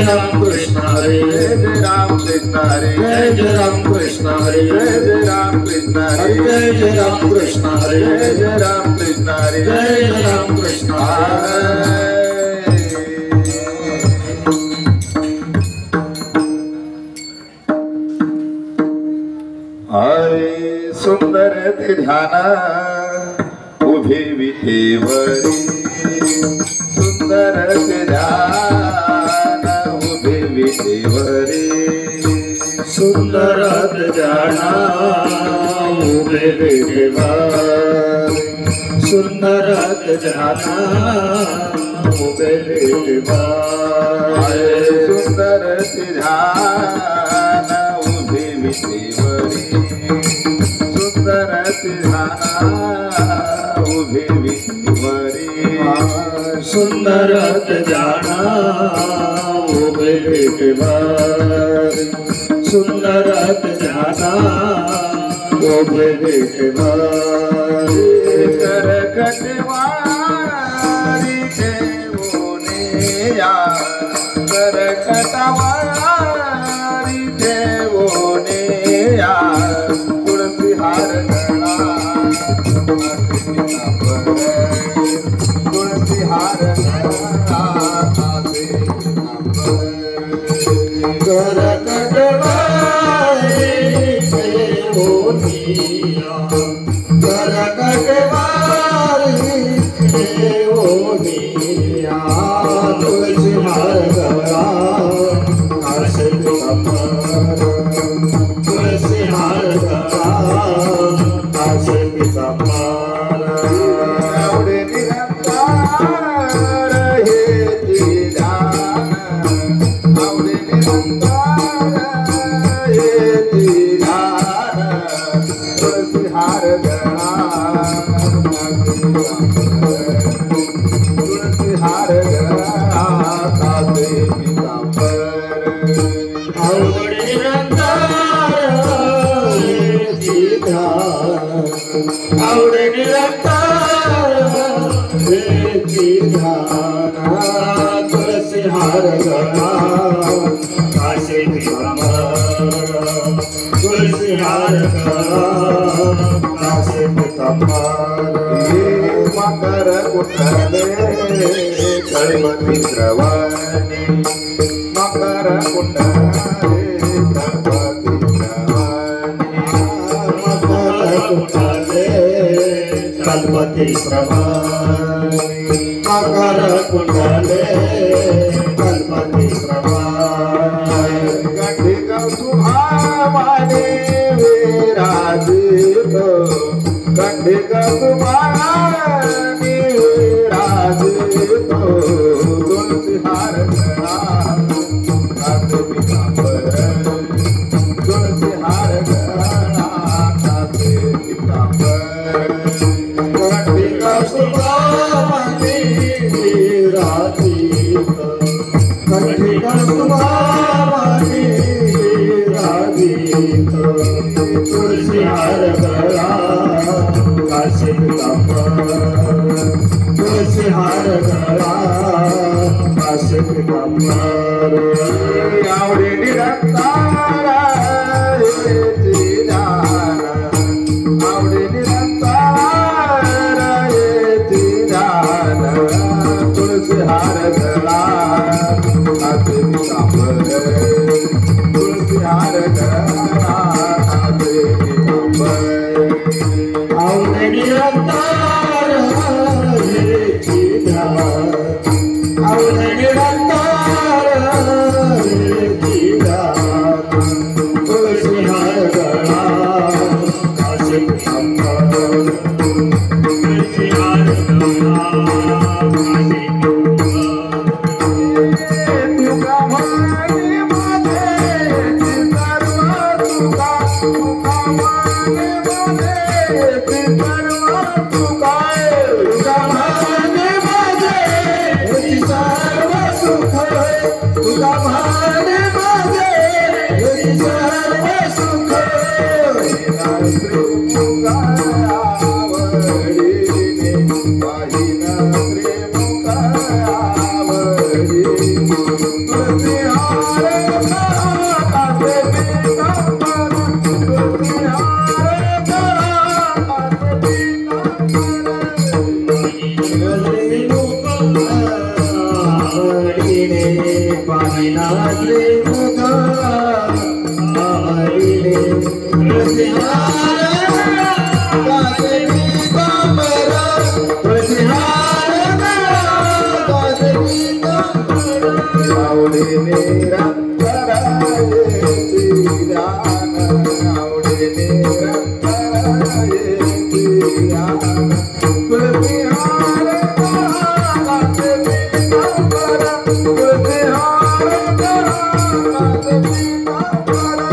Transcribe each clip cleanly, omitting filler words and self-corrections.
राम कृष्ण हरे जय राम कृष्ण हरे जय राम कृष्ण हरे जय राम कृष्ण हरे जय राम कृष्ण हरे जय राम कृष्ण हरे जय राम कृष्ण हरे। हाय सुंदर ध्याना उभे विठेवरी सुंदर ध्यान उभे विठेवरी सुंदर ध्याना उभे विठेवरी सुंदर ध्याना उभे विठेवरी सुंदर ध्यान उभे विठेवरी सुंदर ध्याना उभे विठेवरी सुंदर ध्याना उभे विठेवरी सुंदर ध्याना उभे विठेवरी करकटवारी देवोने या करकटवारी देवोने या तुळसी हार गळा तुळसी हार गळा करकटवारी देवोनिया करकटवारी देवोनिया तुळसी हार गळा तुळसी हार गळा आवडे निरंकार हे ध्यान आवडे निरंकार हे ध्यान तुळसी हार गळा तुळसी हार गळा तासे पितांबर आवडे निरंकार हे ध्यान आवडे निरंकार हे ध्यान तुळसी हार गळा काशे पितांबर तुळसी हार गळा काशे पितांबर मकर कुंडले कळमती श्रवणी मकर कुंडले कळमती श्रवणी मकर कुंडले कल्पती श्रवणी मकर कुंडले कल्पती श्रवणी गंधिक सुभावाने विराजित गंधिक सुभावाने विराजित तुळसी हार गळा कासे पितांबर तुळसी हार गळा कासे पितांबर गंधिक सुभावाने विराजित गंधिक सुभावाने विराजित तुळसी हार गळा कासे पितांबर तुळसी हार गळा कासे पितांबर आवडे निरंकार हे ध्यान आवडे निरंकार हे ध्यान तुळसी हार गळा कासे पितांबर तुळसी हार गळा कासे पितांबर आवडे निरंकार हे ध्यान आवडे निरंकार हे ध्यान तुळसी हार गळा कासे पितांबर तुळसी हार गळा कासे तुका माने माझे सर्व तुका तुका माने माझे सर्व तुका तुका माने माझे सर्व सुख तुका माने माझे सर्व सुख तुका आवडीने पाहिना प्रेम आवडी तुझे पाहिना रे मुगा हरिले प्रतिहार गाजनी कामरा प्रतिहार गाजनी कामरा आवडे मेरा कराये दीदान आवडे मेरा कराये दीदान प्रतिहार गाजनी कामरा प्रतिहार गाजनी कामरा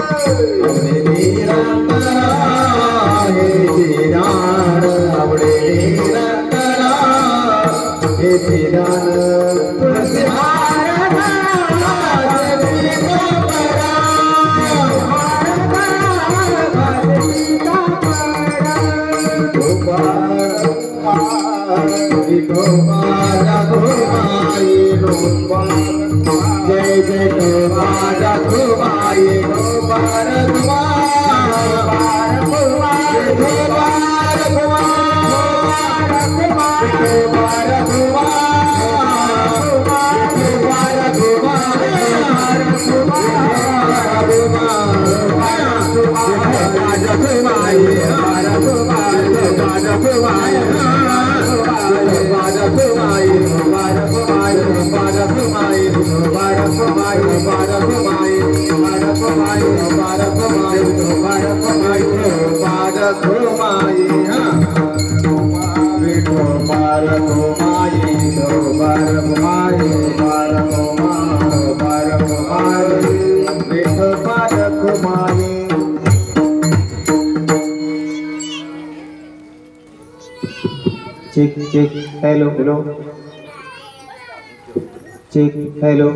आवडे मेरा कराये दीदान आवडे मेरा कराये दीदान प्रतिहार जय जय गोपाला गोपाई Gopal check check hello hello check hello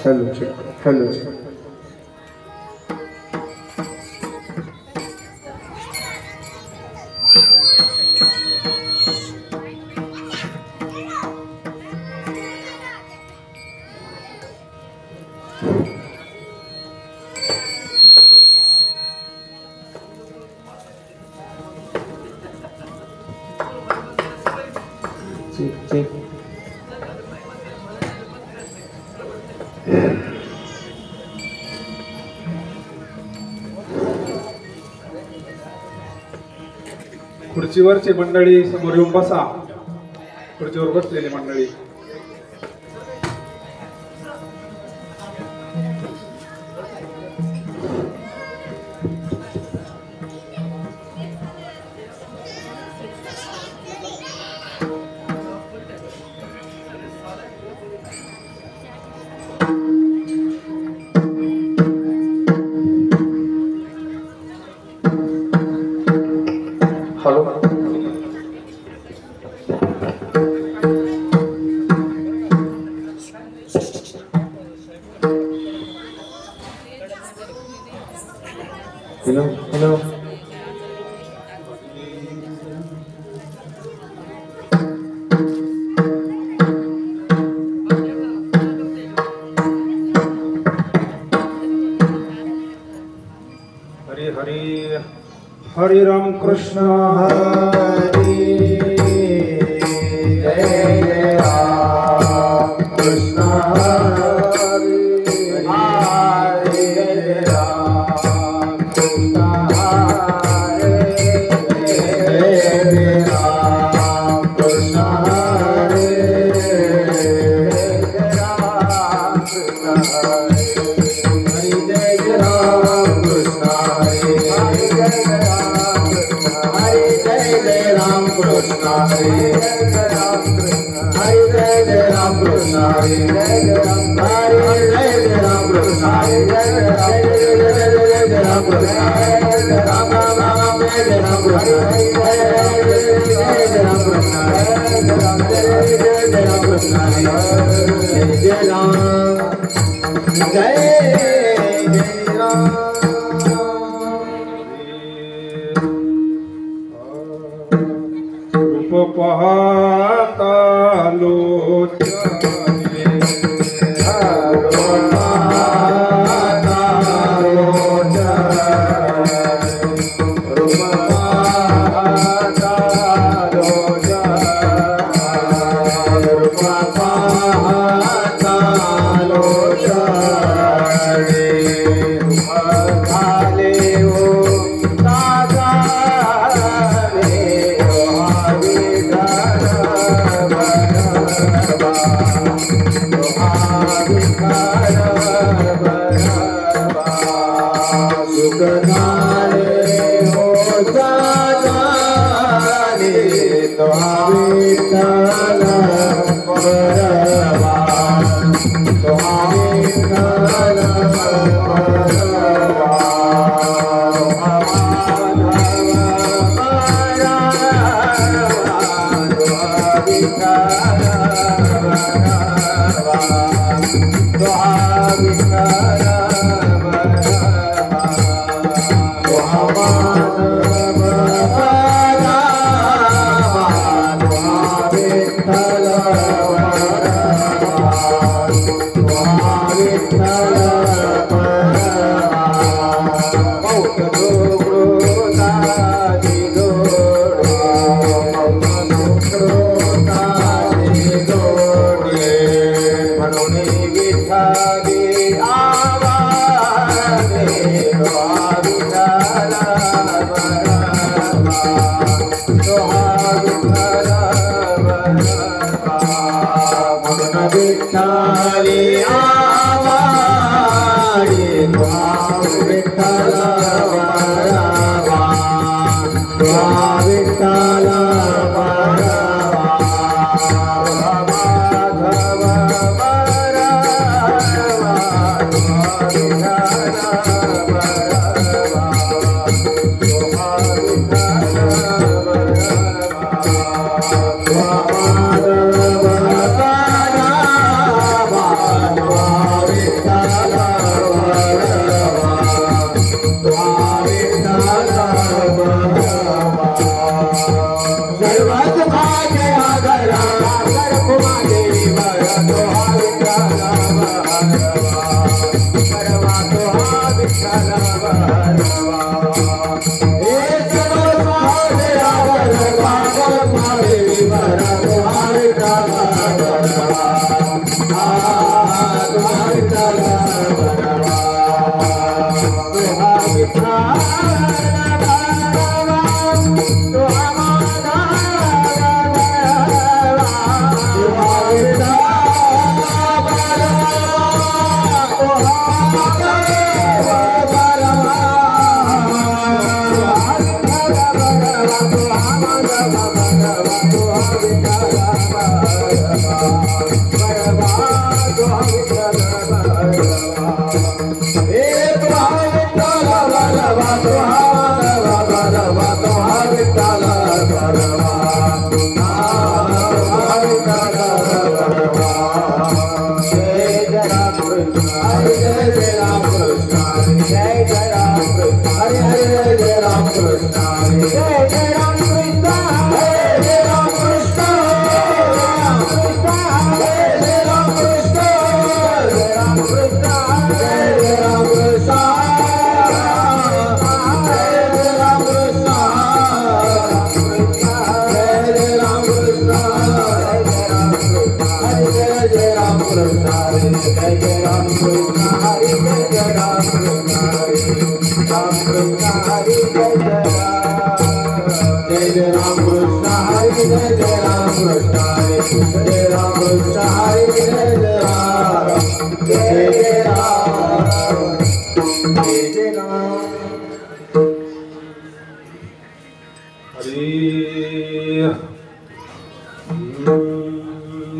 hello hello check check खुर्चीवरची मंडळी समोर येऊन बसा. खुर्चीवर बसलेली मंडळी hello hello hello Hari Hari Hare Ram Krishna हरे जय जय राम कृष्ण हरे हरे जय राम कृष्ण हरे जय जय राम कृष्ण हरे जय राम कृष्ण हरे जय जय Ram Hare Jai Jai Ram Hare Jai Jai Ram Krishna Hare Jai Jai Ram Krishna Hare Jai Jai Ram Jai Jai Ram Krishna Hare Jai Jai Ram Krishna Hare Jai Jai Ram Krishna Hare Jai Ram Jai Jai Ram रूप पाहता लोचने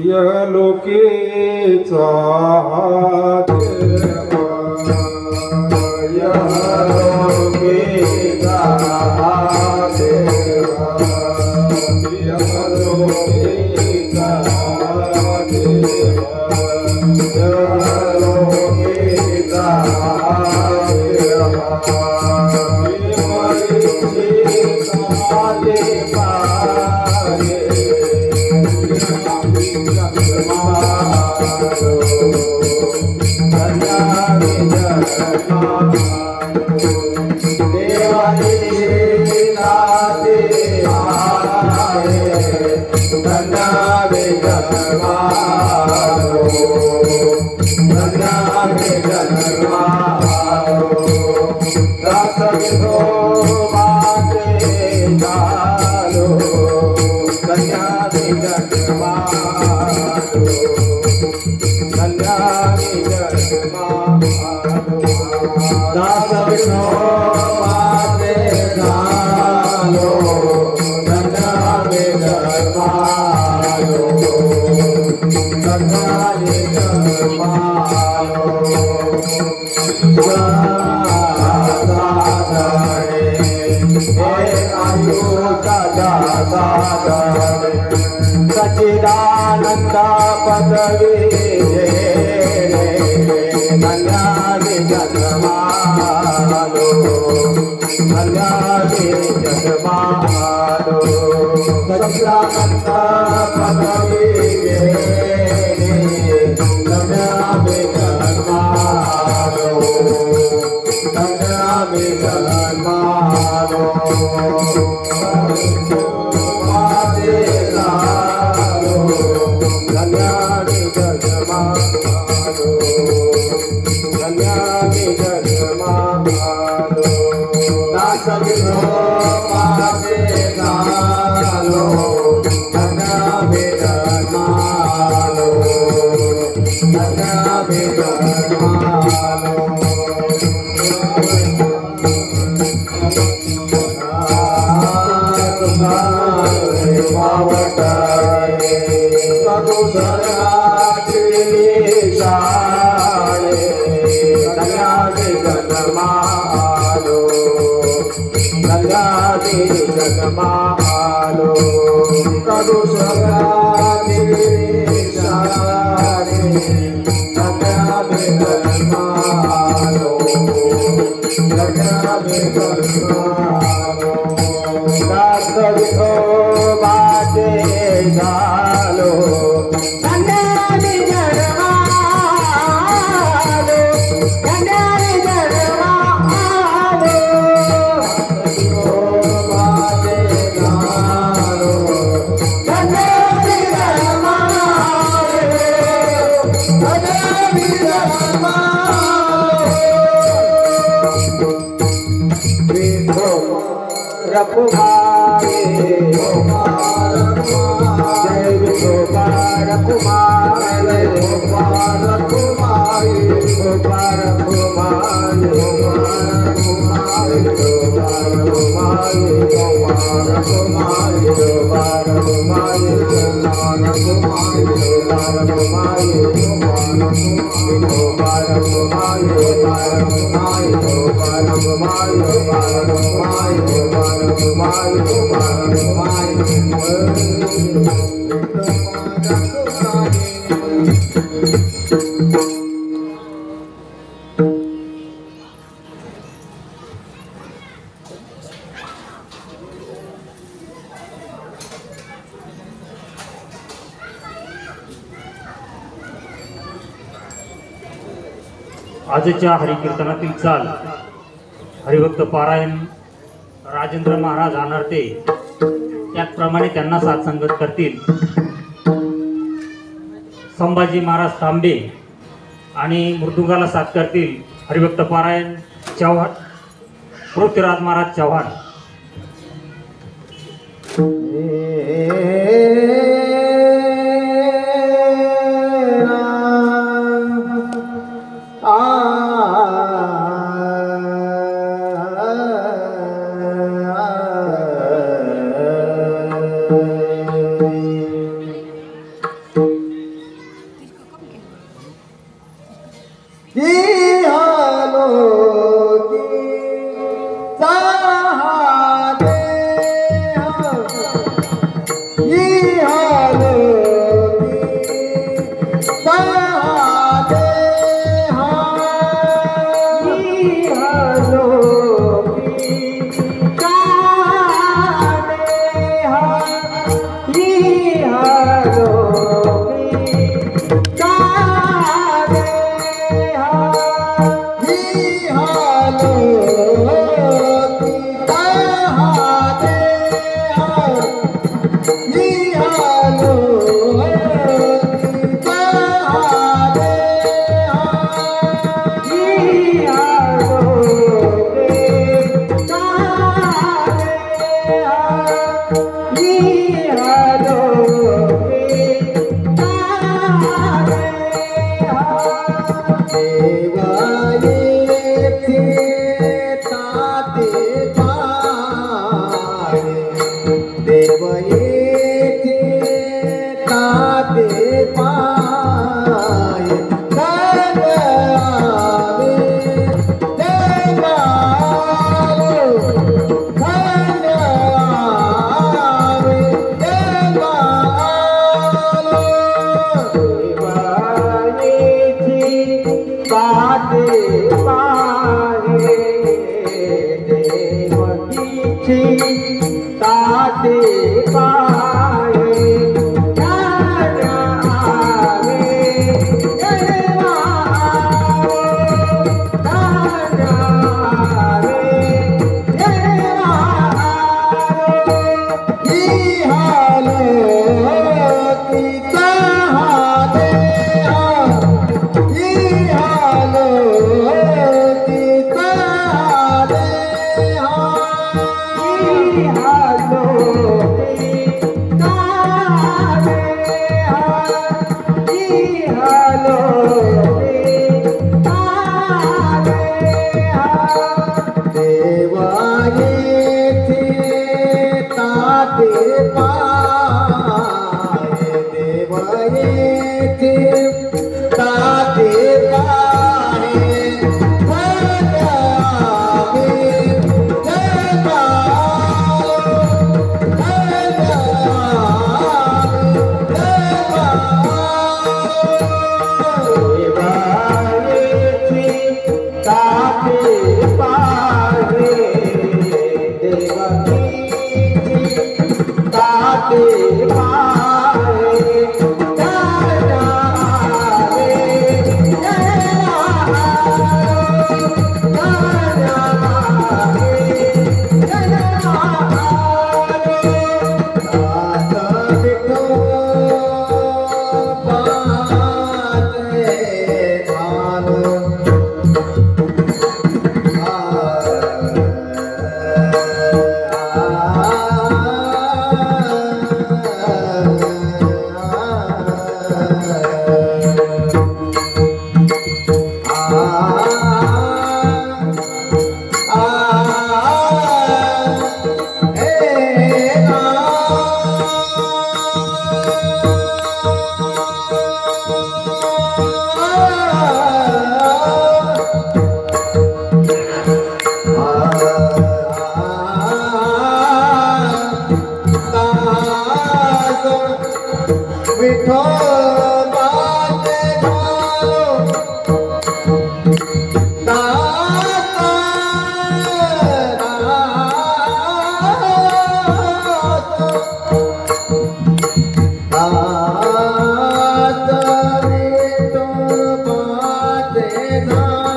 यह लोके सच्चिदानंद पदवी कल्याणी जगमालो कल्याणी जगमालो सच्चिदानंद पदवी कल्याणी जगमालो कल्याणी जगमालो जगमालो कदु सगाने सारे जगमे जगमालो जगमे जगमालो दास विधो बाटे गालो जगमे जगमालो जगमे जगमालो रघुमारे जय गोपाल कुमारे गोपाल कुमारे गोपाल कुमारे गोपाल कुमारे गोपाल कुमारे गोपाल कुमारे गोपाल कुमारे गोपाल कुमारे गोपाल कुमारे गोपाल कुमारे आजच्या हरिकीर्तनातील चाल हरिभक्त पारायण राजेंद्र महाराज आनारते त्याचप्रमाणे त्यांना साथ संगत करतील संभाजी महाराज तांबे आणि मृदुंगाला साथ करतील हरिभक्त पारायण चव्हाण पृथ्वीराज महाराज चव्हाण।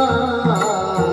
आ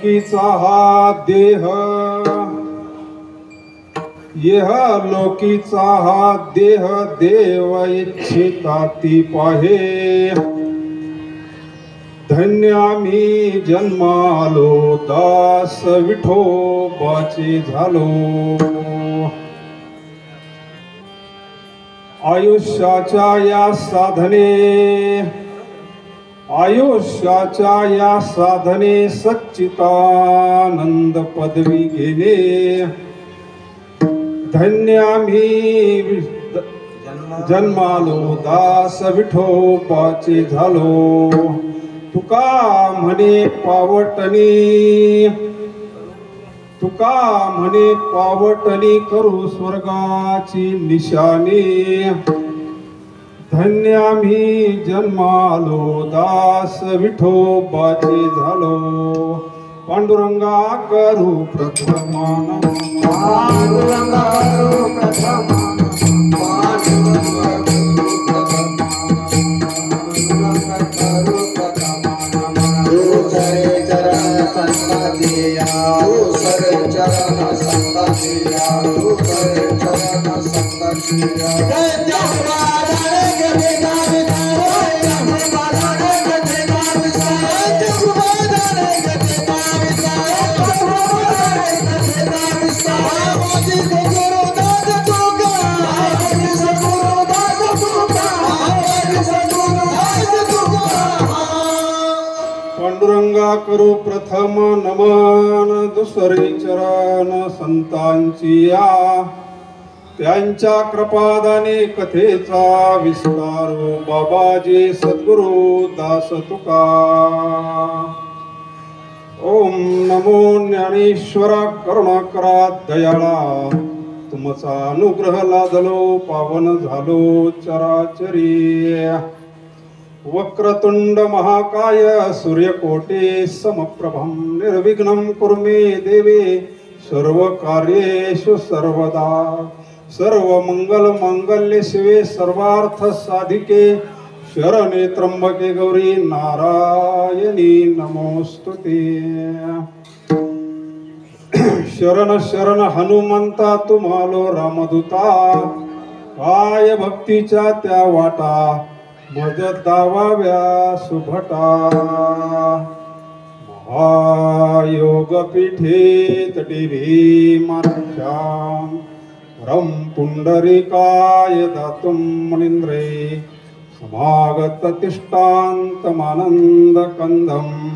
लोकीचा हा देह, यह लोकीचा हा देह देव इच्छिता ती पाहे. धन्य आम्ही जन्मालो दास विठोबाचे झालो. आयुष्याच्या या साधने सच्चिदानंद पदवी घेणे. धन्य आम्ही जन्मालो दास विठोबाचे झालो. तुका म्हणे पावटणी करू स्वर्गाची निशाणी. धन्य आम्ही जन्मालो दास विठोबाचे झालो. पांडुरंगा करू प्रथमा नमः. पांडुरंगा करू प्रथमा पांडुरंगा करू प्रथम नमन. दुसरे चरण संतांची या, त्यांच्या कृपादाने कथेचा विस्तार. बाबाजी सद्गुरु दास तुका. ओम नमो ज्ञानेश्वरा करुणाकरा दयाळा. तुमचा अनुग्रह लादलो पावन झालो चराचरी. वक्रतुंड महाकाय सूर्यकोटे समप्रभं निर्विघ्नं कुरु मे देवे सर्व कार्येषु सर्वदा. सर्व मंगल मांगल्ये शिवे सर्वार्थ साधिके शरणे त्र्यंबके गौरी नारायणी नमोस्तुते. शरण शरण हनुमंता तुम्हालो रामदूता. काय भक्तीच्या त्या वाटा मज दावाव्या सुभटा. महायोग पीठे तटी भीमाख्या रम पुंडरीकाय दातुं मुनींद्रे. समागत तिष्ठान्तमानंद कंदम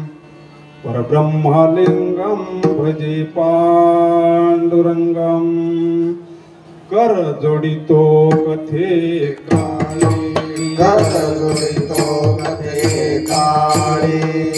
परब्रह्मलिंगम भजे पांडुरंगम. कर जोडितो कथे काळे. कर जोडितो कथे काळे.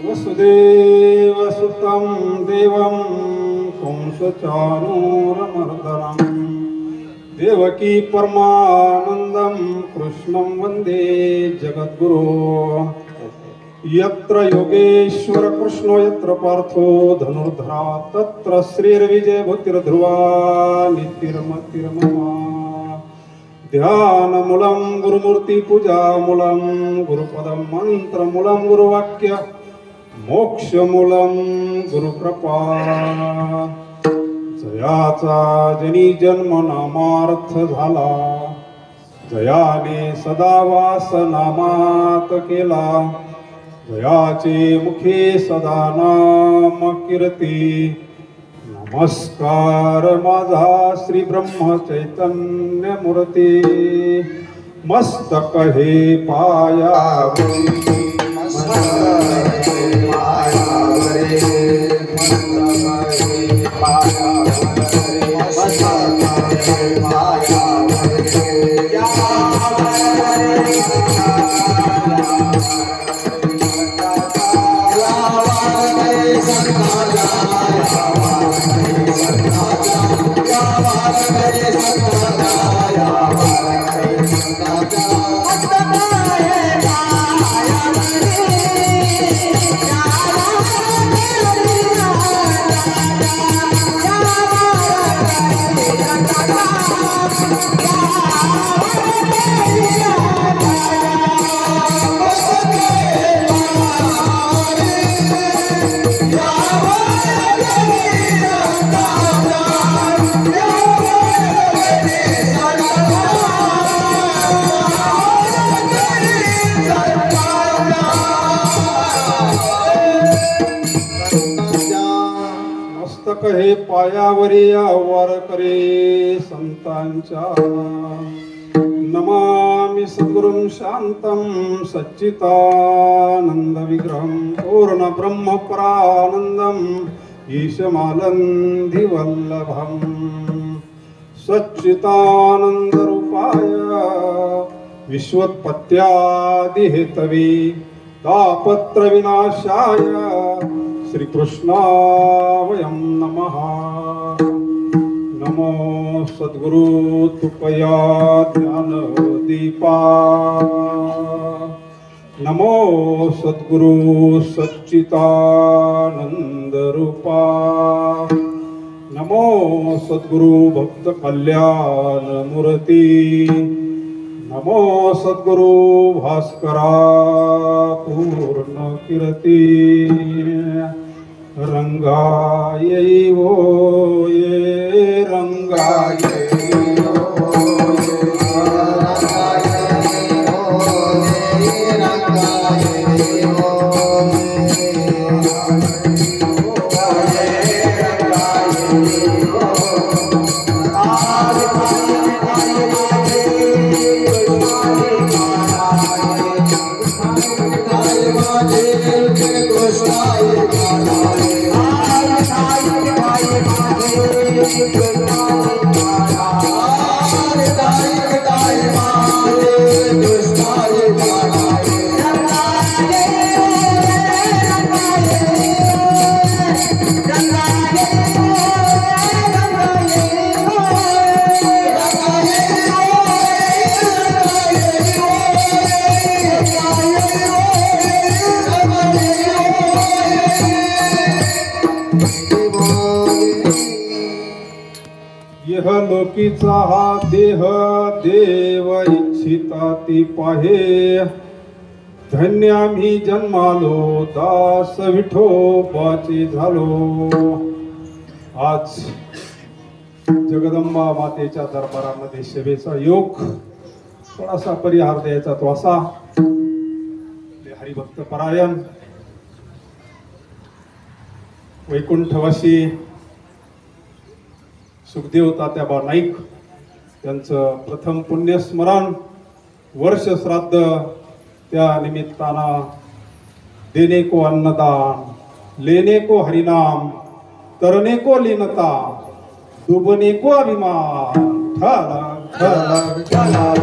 वसुदेवसुतं देवं कंसचाणूरमर्दनं. देवकी परमानन्दं कृष्णं वन्दे जगद्गुरो. यत्र योगेश्वर कृष्णो यत्र पार्थो धनुर्धरा तत्र श्रीर्विजयभूतिर्ध्रुवा नित्यर्मतिर्ममा. ध्यानमूलं गुरुमूर्तिपूजामूलं गुरुपदं मंत्रमूलं गुरुवाक्य मोक्षमूलं गुरुकृपा. जयाचा जनी जन्म नामार्थ झाला. जयाने सदा वास नामात केला. जयाचे मुखे सदा नाम कीर्ती. नमस्कार माझा श्री ब्रह्म चैतन्य मूर्ती. मस्तक हे पायावरी मस्तक हे पायावरी आवार करे संतांच्या नमामि सद्गुरुं शांतं सच्चिदानंद विग्रहं पूर्ण ब्रह्म परानंदं ईशमालंधि वल्लभं सच्चिदानंद रूपाय विश्वोत्पत्त्यादि हेतवे तापत्र विनाशाय श्रीकृष्णावयं नमः। नमो सद्गुरु तुकया ज्ञान दीपा नमो सद्गुरु सच्चिदानंद रूपा नमो सद्गुरु भक्त कल्याण मूर्ती नमो सद्गुरु भास्करा पूर्ण कीर्ती रंगायै वो ये रंगायै यह लोकीचा हा देह देव इच्छिता ती पाहे धन्य आम्ही जन्मालो दास विठोबाची झालो। आज जगदंबा मातेच्या दरबारामध्ये सेवेचा योग थोडासा परिहार द्यायचा तो असा हरिभक्त परायण वैकुंठवासी सुखदेव तात्याबा नाईक त्यांचं प्रथम पुण्यस्मरण वर्ष श्राद्ध त्या निमित्तानं देने को अन्नदान लेने को हरिनाम करने को लीनता डूबने को अभिमान ठला ठला ठला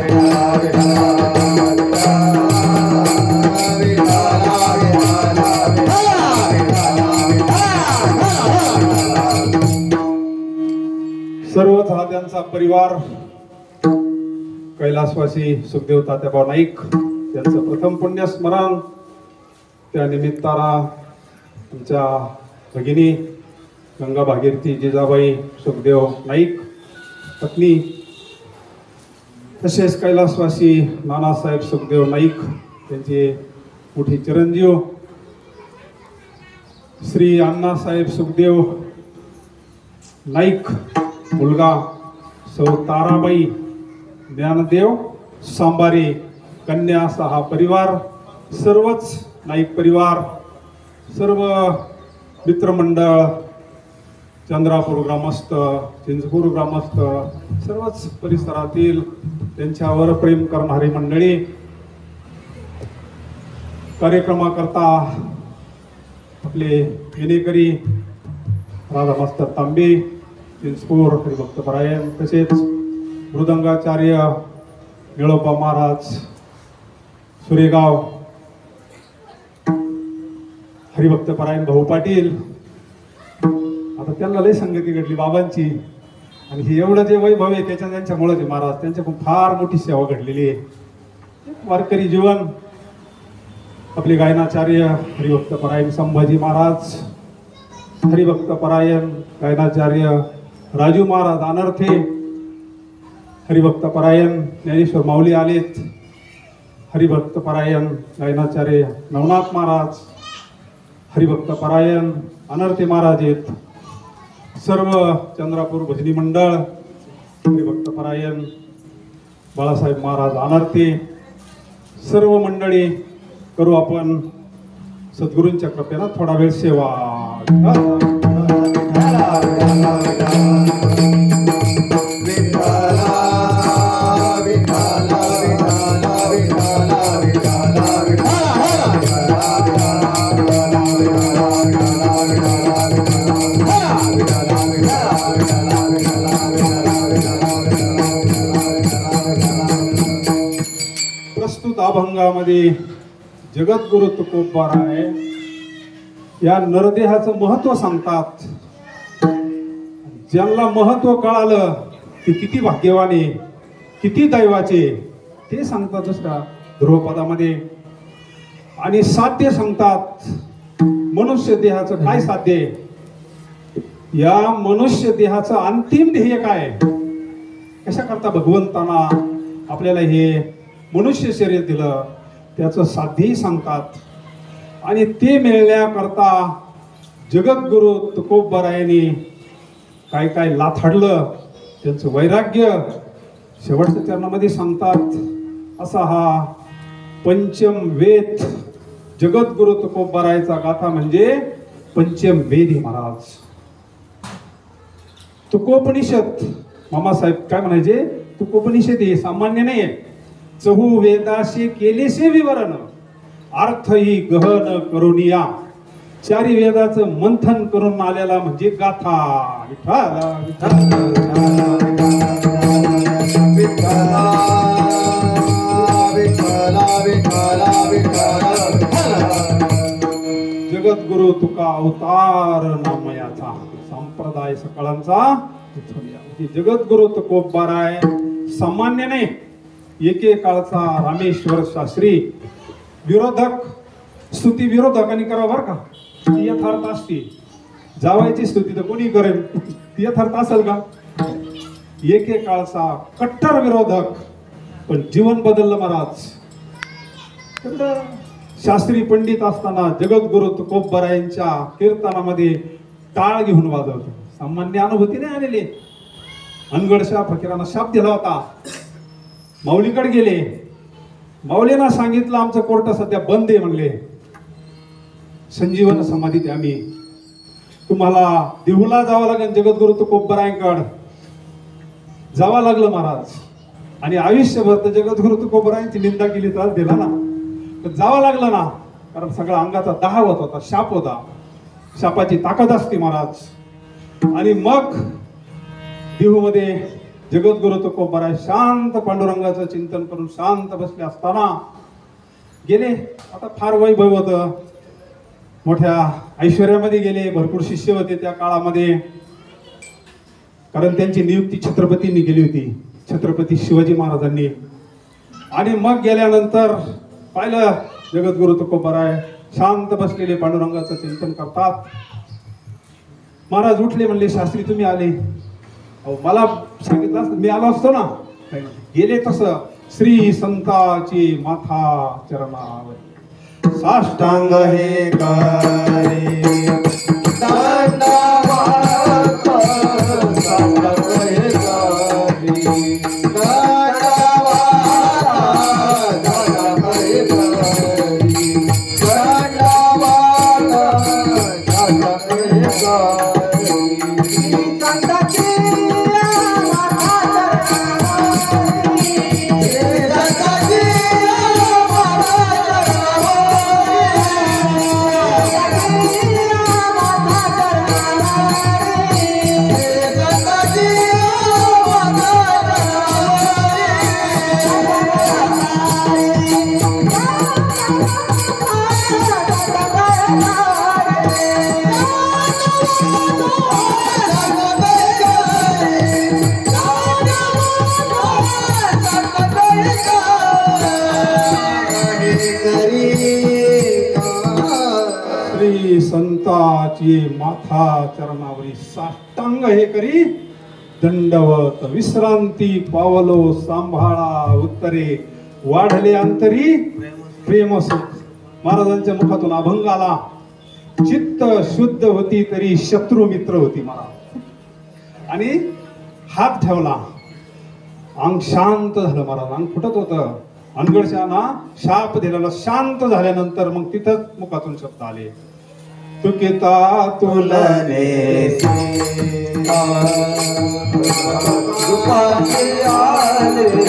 सर्वच हा त्यांचा परिवार कैलासवासी सुखदेव तात्याबा नाईक त्यांचं प्रथम पुण्यस्मरण त्या निमित्तानं आमच्या भगिनी गंगा भागीरथी जिजाबाई सुखदेव नाईक पत्नी तसेच कैलासवासी नानासाहेब सुखदेव नाईक त्यांचे मोठे चिरंजीव श्री अण्णासाहेब सुखदेव नाईक मुलगा सौ ताराबाई ज्ञानदेव सांबारे कन्या असा हा परिवार सर्वच नाईक परिवार सर्व मित्रमंडळ चंद्रापूर ग्रामस्थ चिंचपूर ग्रामस्थ सर्वच परिसरातील त्यांच्यावर प्रेम करणारी मंडळी, कार्यक्रमाकरता आपले विनेकरी राधा मास्तर तांबे, चिंचपूर हरिभक्त परायण, तसेच मृदंगाचार्य निळोबा महाराज सुरेगाव, हरिभक्त परायण भाऊ पाटील. आता त्यांना लय संगती घडली बाबांची, आणि हे एवढं जे वैभव आहे त्यांच्यामुळे ते महाराज, त्यांच्याकडून फार मोठी सेवा घडलेली आहे. वारकरी जीवन, आपले गायनाचार्य हरिभक्त परायण संभाजी महाराज, हरिभक्त परायण गायनाचार्य राजू महाराज अनर्थे, हरिभक्त परायण ज्ञानेश्वर माऊली आलेत, हरिभक्त परायण गायनाचार्य नवनाथ महाराज, हरिभक्त परायण अनर्थे महाराज आहेत. सर्व चंद्रापूर भजनी मंडळ, हरिभक्त परायण बाळासाहेब महाराज अनर्थे, सर्व मंडळी करू आपण सद्गुरूंच्या कृपेनं थोडा वेळ सेवा. प्रस्तुत अभंगामध्ये जगद्गुरु तुकोबाराय या नरदेहाचं महत्व सांगतात. ज्यांना महत्व कळालं ते किती भाग्यवाने, किती दैवाचे, ते सांगतात दुसऱ्या ध्रुवपदामध्ये. आणि साध्य सांगतात, मनुष्य देहाचं काय साध्य आहे, या मनुष्य देहाचं अंतिम ध्येय काय, कशा करता भगवंताना आपल्याला हे मनुष्य शरीर दिलं, त्याचं साध्यही सांगतात. आणि ते मिळण्याकरता जगद्गुरु तुकोबारायांनी काय काय लाथाडलं, त्यांचं वैराग्य शेवटच्या चरणामध्ये सांगतात. असा हा पंचम वेद जगद्गुरु तुकोबारायचा गाथा म्हणजे पंचम वेदी महाराज. तुकोपनिषद मामासाहेब काय म्हणायचे, तुकोपनिषद हे सामान्य नाही आहे. चहू वेदाशी केलेसे विवरण, अर्थ ही गहन करुनिया. चारी वेदाचं मंथन करून आलेला म्हणजे गाथा. जगद्गुरु तुका अवतार नामयाचा, संप्रदाय सकळांचा जगद्गुरु तुकोबाराय सामान्य नाही. एकेकाळचा रामेश्वर शास्त्री, विरोधक स्तुती विरोधकांनी करा बरं का, ती यथार्थ असते. जावायची स्तुती तर कोणी करेल, ती यथार्थ असेल का. एकेकाळचा कट्टर विरोधक, पण जीवन बदललं महाराज. शास्त्री पंडित असताना जगद्गुरु तुकोबारायांच्या कीर्तनामध्ये टाळ घेऊन वाजवतो. सामान्य अनुभूती नाही आलेली. अनगडशा फकीरांना शाप दिला होता. माऊलीकडे गेले, माऊलींना सांगितलं आमचं कोर्ट सध्या बंद आहे म्हणले, संजीवन समाधीत आम्ही, तुम्हाला देहूला जावं लागेल, जगद्गुरु तुकोबारायांकडे जावं लागलं महाराज. आणि आयुष्यभर तर जगद्गुरु तुकोबारायांची निंदा केली, त्रास दिला ना, तर जावं लागलं ना, कारण सगळा अंगाचा दाह होत होता, शाप होता. शापाची ताकद असते महाराज. आणि मग देहूमध्ये जगद्गुरु तुकोबाराय शांत पांडुरंगाचं चिंतन करून शांत बसले असताना गेले. आता फार वैभव होतं, मोठ्या ऐश्वर्यामध्ये गेले, भरपूर शिष्य होते त्या काळामध्ये, कारण त्यांची नियुक्ती छत्रपतींनी केली होती, छत्रपती शिवाजी महाराजांनी. आणि मग गेल्यानंतर पाहिलं जगद्गुरु तुकोबाराय शांत बसलेले पांडुरंगाचं चिंतन करतात. महाराज उठले, म्हणले शास्त्री तुम्ही आले, मला सांगितलं असतं मी आलो असतो ना. गेले तसं श्री संताची माथा चरणावर साष्टांग हे करे, वाचिये माथा चरणावरी साष्टांग हे करी दंडवत विश्रांती पावलो सांभाळा उत्तरे वाढले अंतरी प्रेम सुख. महाराजांच्या मुखातून अभंग आला. चित्त शुद्ध होती तरी शत्रू मित्र होती महाराज. आणि हात ठेवला, अंग शांत झालं महाराज. अंग फुटत होतं. अनगडशाना शाप दिलेला शांत झाल्यानंतर मग तिथंच मुखातून शब्द आले. तुकिता तुलने दुपारी आले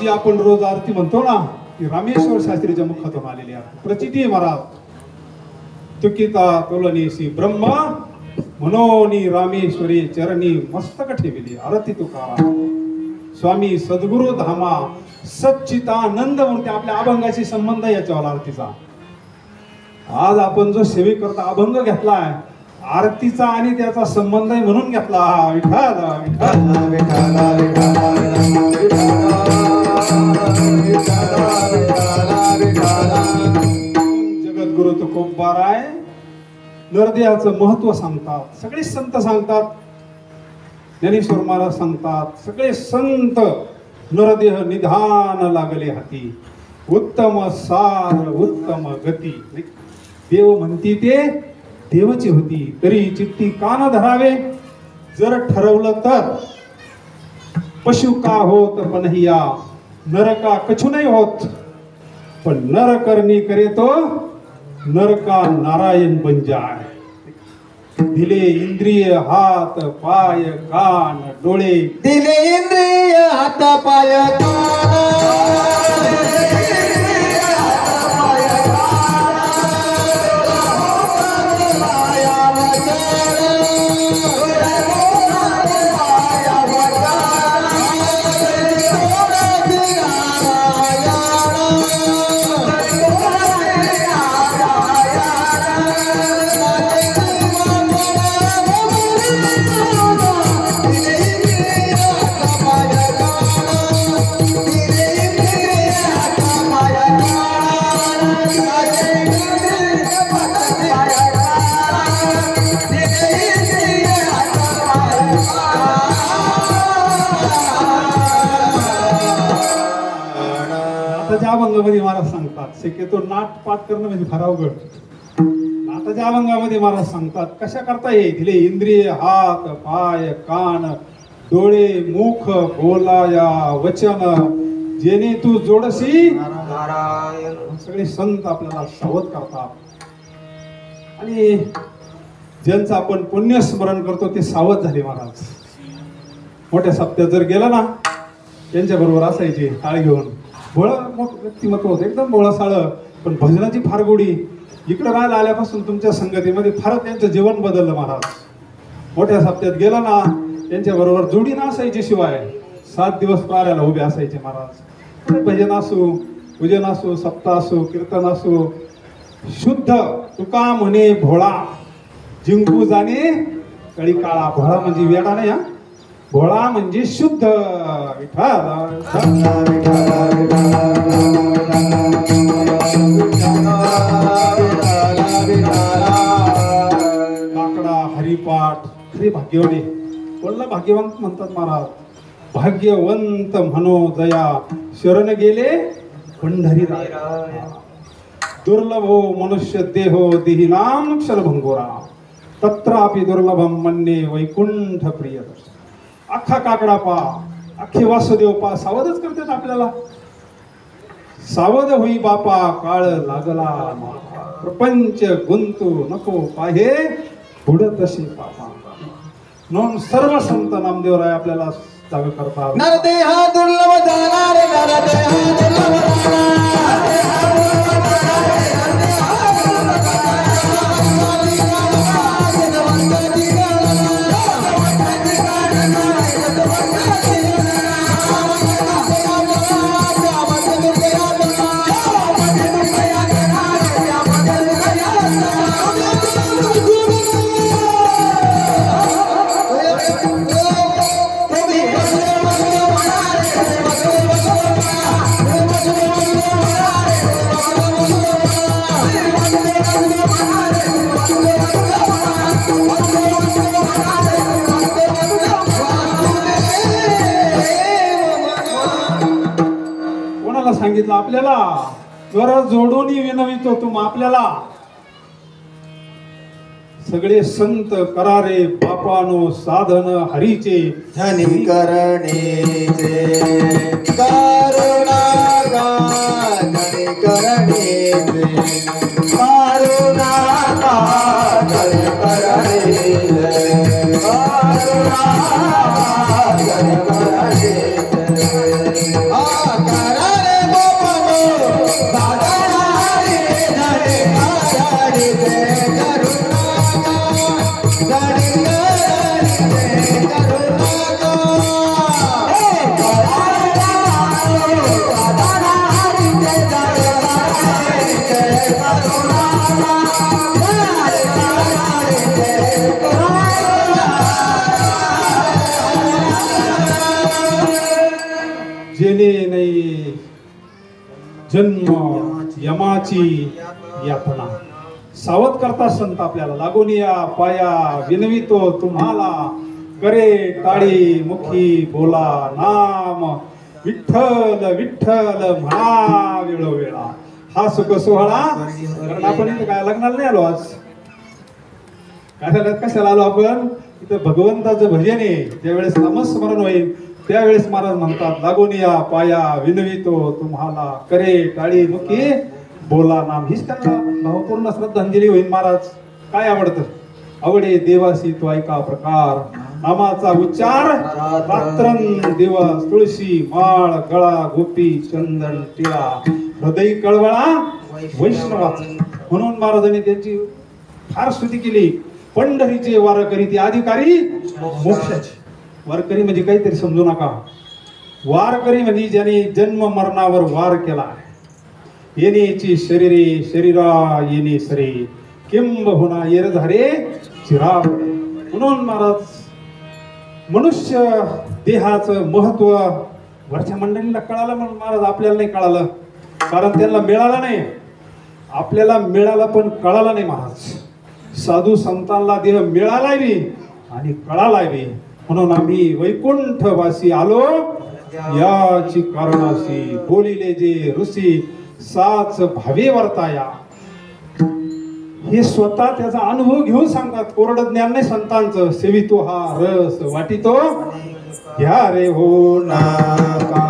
आपण रोज आरती म्हणतो ना, की रामेश्वर शास्त्रीच्या मुखातून आलेली आहे. प्रचिती महाराज. तुकिता तुलनेशी ब्रह्म मनोनी रामेश्वरी चरणी मस्तक ठेविली. आरती तुकाराम स्वामी सद्गुरु धामा सच्चितानंद मूर्ती. आपल्या अभंगाशी संबंध याच्यावर आरतीचा. आज आपण जो सेवेकरता अभंग घेतलाय, आरतीचा आणि त्याचा संबंध आहे म्हणून घेतला. विठ्ठल विठ्ठल जगद्गुरु तुकोबाराय नरदेहाचं महत्व सांगतात. सगळे संत सांगतात. ज्ञानेश्वर महाराज सांगतात. सगळे संत नरदेह निधान लागले हाती, उत्तम सार उत्तम गती. देव म्हणती ते देवची होती, तरी चित्ती कान धरावे. जर ठरवलं तर पशु का होत पनहिया, नरका कछु नाही होत. पण नर करणी करे तो नरका नारायण बन जाय. दिले इंद्रिय हात पाय कान डोळे, दिले इंद्रिय हात पाय अभंगामध्ये महाराज सांगतात. शक्यतो नाट पाठ करणं म्हणजे फार अवघड. नाटाच्या अभंगामध्ये महाराज सांगतात कशा करता येईल. दिले इंद्रिय हात पाय कान डोळे मुख बोलाया वचन, जेणे तू जोडसी नारायण. सगळे संत आपल्याला सावध करतात. आणि ज्यांचं आपण पुण्य स्मरण करतो ते सावध झाले महाराज. मोठ्या सप्त्यात जर गेला ना, त्यांच्या बरोबर असायचे टाळ घेऊन. भोळा व्यक्तिमत्व होतं, एकदम भोळा साळ, पण भजनाची फार गोडी. इकडे राहायला आल्यापासून तुमच्या संगतीमध्ये फारच त्यांचं जीवन बदललं महाराज. मोठ्या सप्त्यात गेला ना, त्यांच्या बरोबर जोडी ना असायची. शिवाय 7 दिवस प्राऱ्याला उभे असायचे महाराज. भजन असो, पूजन असो, सप्ताह असो, कीर्तन असो, शुद्ध तुका म्हणे भोळा जिंकू जाणे कळी काळा. भोळा म्हणजे वेडा नाही, हा भोळा म्हणजे शुद्ध. काकडा हरिपाठ खरे भाग्यवडे. कोणला भाग्यवंत म्हणतात महाराज. भाग्यवंत म्हणो दया शरण गेले पंढरी. दुर्लभो मनुष्य देहो देहिनाम क्षणभंगोरा, तत्रापि दुर्लभम मन्ये वैकुंठ प्रिय. अख्खा काकडा पा, अख्खे वासुदेव पा सावधच करतात आपल्याला. सावध होई बापा काळ लागला मापा. प्रपंच गुंतू नको पाहे पुढं तसे पापा. म्हणून सर्व संत नामदेवराय आपल्याला जाग करतात. नरदेहा दुर्लभ झाला रे नरदेहा दुर्लभ झाला. कोणाला सांगितलं? आपल्याला. कर जोडून विनवितो तुम आपल्याला. सगळे संत करारे बापानो साधन हरीचे. धनी करणेचे करुणा गा धनी करणेचे करुणा गा धनी करणेचे करुणा धनी करणेचे. करारे बापानो साधन हरीचे धनी करणेचे करुणा जेणे नाही जन्म यमाची यातना. सावध करता संत आपल्याला. लागून या पाया विनवितो तुम्हाला. करे टाळी मुखी बोला नाम. विठ्ठल विठ्ठल म्हणा वेळोवेळा. हा सुख सोहळा. कारण आपण इथं काय लग्नाला नाही आलो आज. काय झालं? कशाला आलो आपण? इथं भगवंताचं भजन आहे. ज्यावेळेस नामस्मरण होईल त्यावेळेस महाराज म्हणतात लागून या पाया विनवितो तुम्हाला. करे टाळी मुखी बोला नाम. हीच त्यांना भावपूर्ण श्रद्धांजली होईल. महाराज काय आवडतं? आवडे देवासी तो ऐका प्रकार. नामाचा उच्चार रात्रं दिवस. तुळशी माळ गळा गोपी चंदन टिळा. हृदय कळवळा वैष्णवाचा. म्हणून महाराजांनी त्यांची फार स्तुती केली. पंढरीचे वारकरी ते अधिकारी मोक्षाचे. वारकरी म्हणजे काहीतरी समजू नका. वारकरी म्हणजे ज्याने जन्म मरणावर वार केला. येण्याची शरीरे शरीरा येणे सरे. किंबहुना येरधारे चिरा. म्हणून महाराज मनुष्य देहाचं महत्व वरच्या मंडळीला कळालं. म्हणून महाराज आपल्याला नाही कळालं. कारण त्यांना मिळालं नाही. आपल्याला मिळाला पण कळाला नाही. महाराज साधू संतांना देह मिळाला बी आणि कळाला बी. म्हणून आम्ही वैकुंठवासी आलो याची कारणाशी. बोलिले जे ऋषी साच भावे वर्ताया. हे स्वतः त्याचा अनुभव घेऊन सांगतात. कोरडं ज्ञान नाही संतांचं. सेवितो हा रस वाटितो घ्या रे हो नाका.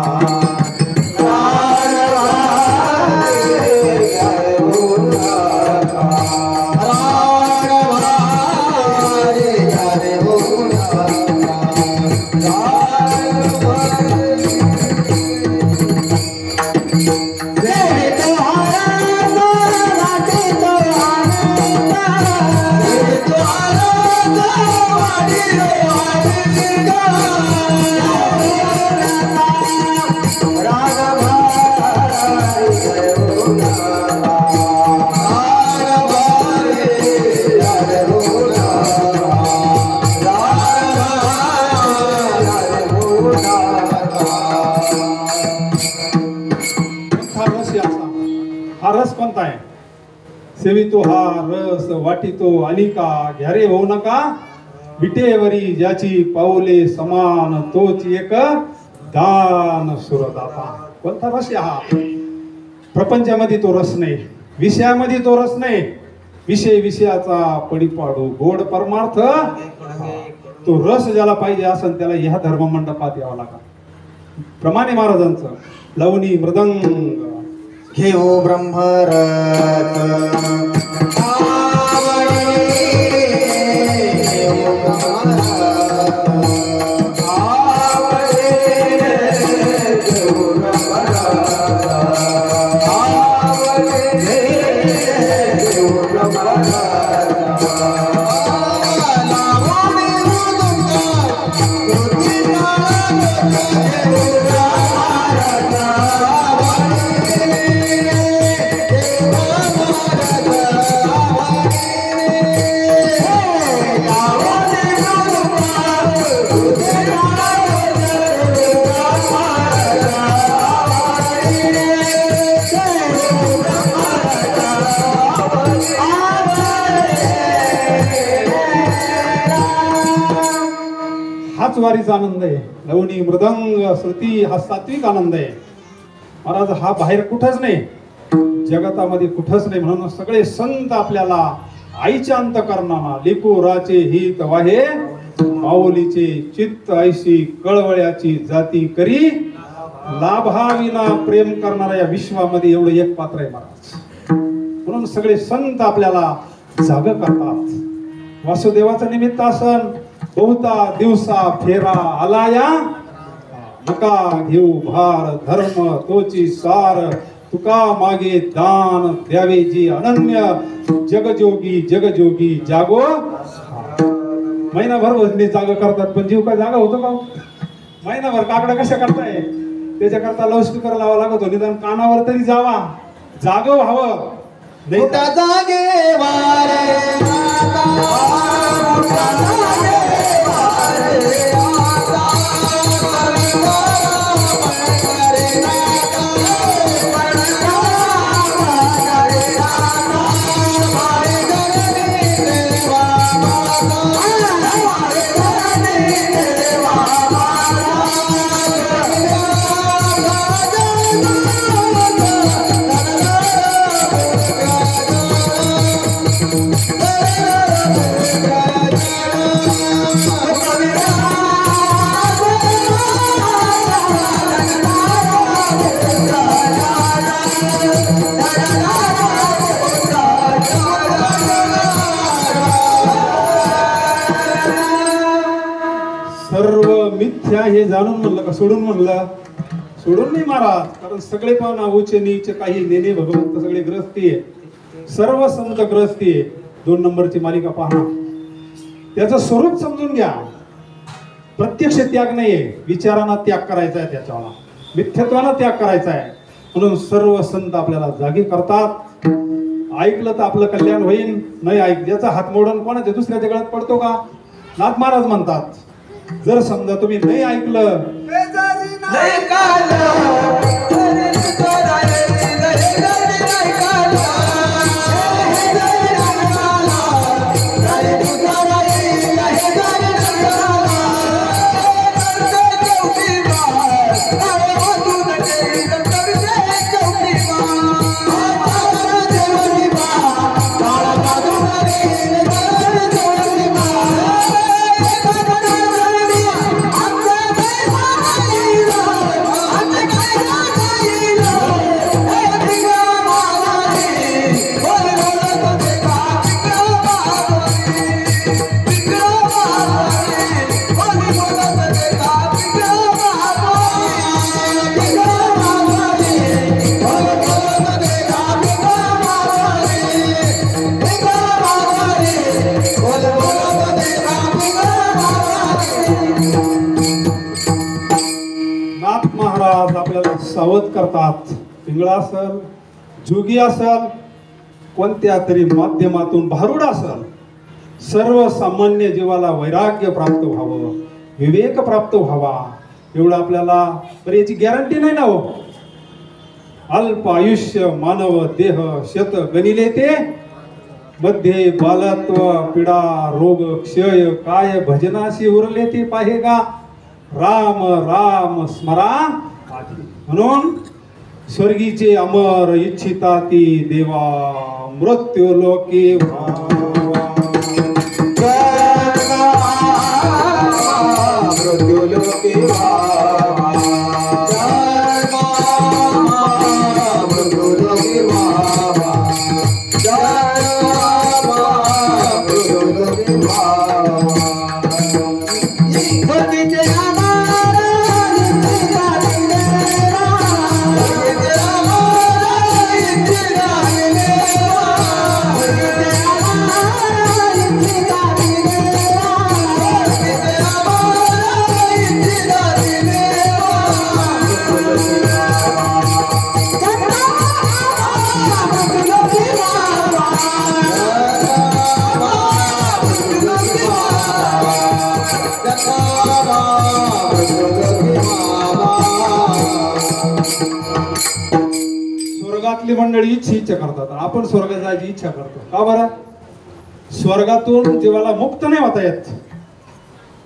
हा रस कोणता आहे? सेवितो हा रस वाटितो अनिका. घ्यारे होऊ नका विटेवरी ज्याची पाऊले समान. तोच एक दान सुरदाता. कोणता रस हा? प्रपंचामध्ये तो रस नाही. विषयामध्ये तो रस नाही. विषय विषयाचा पडिपाडू. गोड परमार्थ तो रस ज्याला पाहिजे असेल त्याला ह्या धर्म मंडपात यावं लागेल. प्रमाणे महाराजांचं लवणी मृदंग घेऊ ब्रह्मरथ हाच वारीचा आनंद आहे. लवणी मृदंग श्रुती हा सात्विक आनंद आहे महाराज. हा बाहेर कुठंच नाही, जगतामध्ये कुठंच नाही. म्हणून सगळे संत आपल्याला आईच्या अंतकरणाला लिपुराचे हित वाहे माऊलीचे चित्त ऐशी कळवळ्याची जाती करी लाभाविना प्रेम करणाऱ्या या विश्वामध्ये एवढं एक पात्र आहे महाराज. म्हणून सगळे संत आपल्याला जाग करतात. वासुदेवाचं निमित्त आसन बहुता दिवसा फेरा आलाया नका घेऊ भार धर्म तोची सार तुका मागे दान द्यावे जी अनन्य जगजोगी जगजोगी जागो. महिनाभर वजनी जागा करतात पण जीव काय जागा होतो का? महिनाभर काकडा कशा करताय? त्याच्याकरता लाऊडस्पीकर लावा लागतो. निदान कानावर तरी जावा, जाग व्हावं. जागे वारे सर्व मिथ्या हे जाणून म्हणलं का सोडून म्हणलं? सोडून नाही महाराज. कारण सगळे पाहुणा उच्च नीच काही नेने भगवंत सगळे ग्रस्ती आहे. सर्व संत ग्रस्ती आहे. 2 नंबरची मालिका पहा, त्याचं स्वरूप समजून घ्या. प्रत्यक्ष त्याग नाहीये, विचारांना त्याग करायचा आहे, त्याच्याला मिथ्यत्वाला त्याग करायचा आहे. म्हणून सर्व संत आपल्याला जागी करतात. ऐकलं तर आपलं कल्याण होईल, नाही ऐक ज्याचा हात मोडून कोणाच्या दुसऱ्याच्या गळ्यात पडतो का? नाथ महाराज म्हणतात, जर समजा तुम्ही नाही ऐकलं सावध करतात. पिंगळा असल, जोगी असल, कोणत्या तरी माध्यमातून भारूड असल, सर्वसामान्य जीवाला वैराग्य प्राप्त व्हावं, विवेक प्राप्त व्हावा एवढं आपल्याला. तर याची गॅरंटी नाही ना हो. अल्प आयुष्य मानव देह शत गणिले ते मध्ये बालत्व पीडा रोग क्षय काय भजनाशी उरले ते पाहे का. राम राम स्मरा. म्हणून स्वर्गीचे अमर इच्छिता ती देवा मृत्यू लोके मृत्यू लोके मृत्यू स्वर्गातली मंडळी इच्छा करतात, आपण स्वर्गात जायची इच्छा करतो. का बरं? स्वर्गातून जीवाला मुक्त नाही होता येत.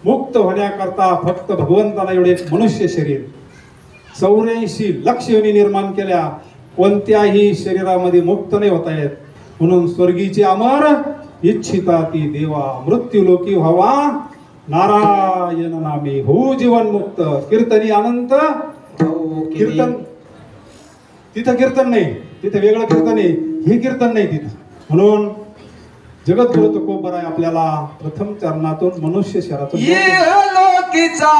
मुक्त होण्याकरता फक्त भगवंताला एवढे एक मनुष्य शरीर 84 लक्ष योनी निर्माण केल्या, कोणत्याही शरीरामध्ये मुक्त नाही होता येत. म्हणून स्वर्गीचे अमर इच्छिता ती देवा, मृत्यू लोकी व्हावा नारायण नामे, हो जीवन मुक्त. कीर्तनी अनंत कीर्तन, तिथं कीर्तन नाही, तिथं वेगळं कीर्तन आहे, हे कीर्तन नाही तिथं. म्हणून जगद्गुरु तुकोबराय आपल्याला प्रथम चरणातून मनुष्य शरीरातून लोकीचा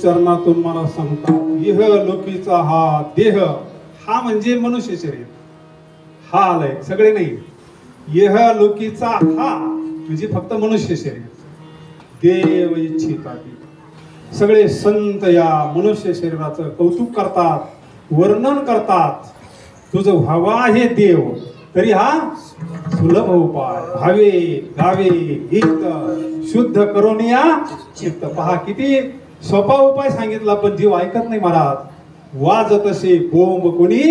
चरणातून मला सांगतात, इह लोकीचा हा देह, हा म्हणजे मनुष्य शरीर, हा आलंय सगळे नाही. इह लोकीचा हा म्हणजे फक्त मनुष्य शरीर. देव इच्छिता ती, सगळे संत या मनुष्य शरीराचं कौतुक करतात, वर्णन करतात. तुझं व्हावा हे देव, तरी हा सुलभ उपाय. भावे गावे गीत शुद्ध करून या चित्त. पहा किती सोपा उपाय सांगितला, पण जीव ऐकत नाही महाराज. वाजत असे बोंब कोणी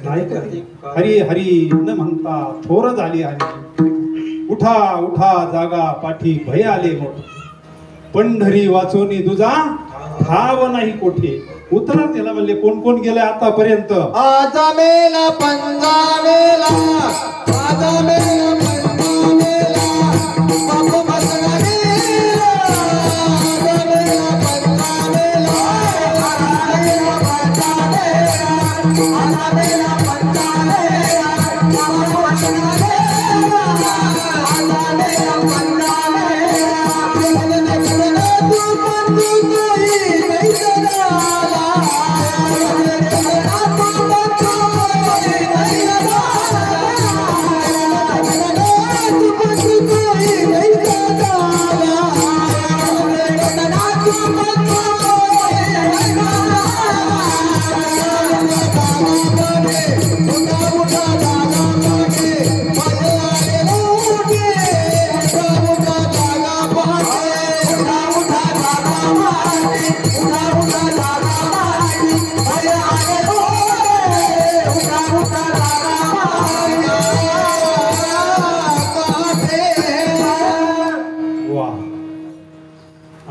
नाही, हरी हरी न म्हणता थोर झाली हरी. उठा उठा जागा पाठी भय आले मोठ, पंढरी वाचोनी तुझा ठाव नाही कोठे. उतरा त्याला म्हणले कोण कोण गेले आतापर्यंत. आजा मेला पंजा मेला, आजा मेला पंजा मेला, बापू बसला गेला. आजा मेला पंजा मेला, आजा मेला पंजा मेला, आजा मेला पंजा मेला, बापू बसला गेला. आजा मेला पंजा मेला,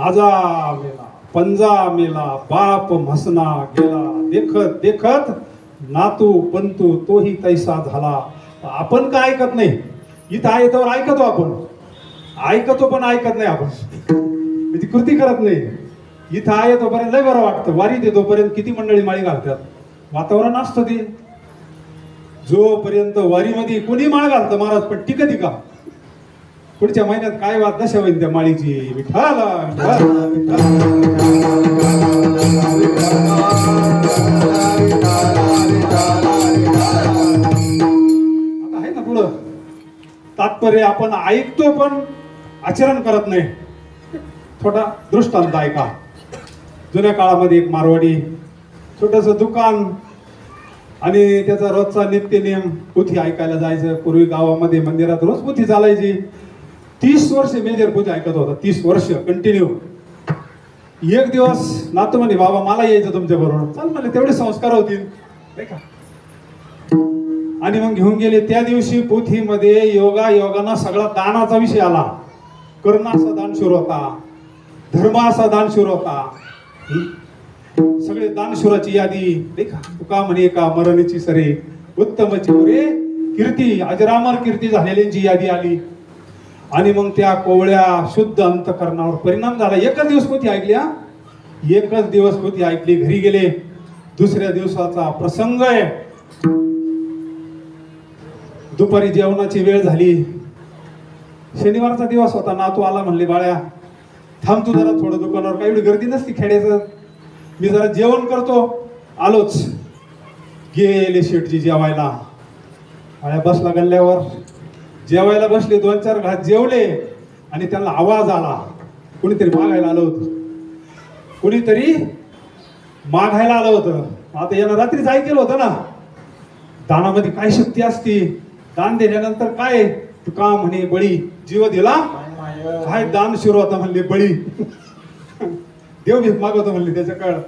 राजा मेला, पंजा मेला, बाप म्हसना गेला, देखत देखत नातू पंतू तोही तैसा झाला. आपण काय ऐकत नाही, इथं आहे तर ऐकतो आपण, ऐकतो पण ऐकत नाही आपण, म्हणजे कृती करत नाही. इथं आहे तोपर्यंत लय बरं वाटतं, वारीत येतो पर्यंत किती मंडळी माळी घालतात, वातावरण असतं ते. जोपर्यंत वारीमध्ये कोणी माळ घालतं महाराज पण टिकती का, पुढच्या महिन्यात काय वाद दशा होईल त्या माळीची. विठाला आता आहे ना पुढं तात्पर्य, आपण ऐकतो पण आचरण करत नाही. छोटा दृष्टांत ऐका. जुन्या काळामध्ये एक मारवाडी छोटस दुकान आणि त्याचा रोजचा नित्यनेम पोथी ऐकायला जायचं. पूर्वी गावामध्ये मंदिरात रोज पोथी चालायची. 30 वर्ष मेजर पोथी ऐकत होता, 30 वर्ष कंटिन्यू. एक दिवस नातू म्हणे बाबा मला यायचं तुमच्या बरोबर. चल म्हणे तेवढे संस्कार होतील नाही का. आणि मग घेऊन गेले. त्या दिवशी पोथीमध्ये योगानं सगळा दानाचा विषय आला. कर्णाचा दान शुरू होता, धर्माचा दान शुरू होता, सगळे दानशुराची यादी नाही का. तुका म्हणे का मरणीची सरे उत्तमची पुरे कीर्ती, अजरामर कीर्ती झालेल्यांची यादी आली. आणि मग त्या कोवळ्या शुद्ध अंतकरणावर परिणाम झाला. एकच दिवस पोथी ऐकली, एकच दिवस पोथी ऐकली. घरी गेले. दुसऱ्या दिवसाचा प्रसंग आहे. दुपारी जेवणाची वेळ झाली. शनिवारचा दिवस होता. नातू आला, म्हणले बाळ्या थांब तू जरा थोडं दुकानावर, काही एवढी गर्दी नसती खेड्याचं, मी जरा जेवण करतो, आलोच. गेले शेटजी जेवायला. बाळ्या बसला गल्ल्यावर, जेवायला बसले. 2-4 घास जेवले आणि त्यांना आवाज आला. कोणीतरी मागायला आलं होतं, कोणीतरी मागायला आलं होतं. आता यानं रात्रीच ऐकलं होतं ना, दानामध्ये काय शक्ती असती. दान दिल्यानंतर काय तुका म्हणे बळी जीव दिला, काय दान सुरू होता म्हणले बळी. देव भीक मागवतो म्हणले त्याच्याकडं.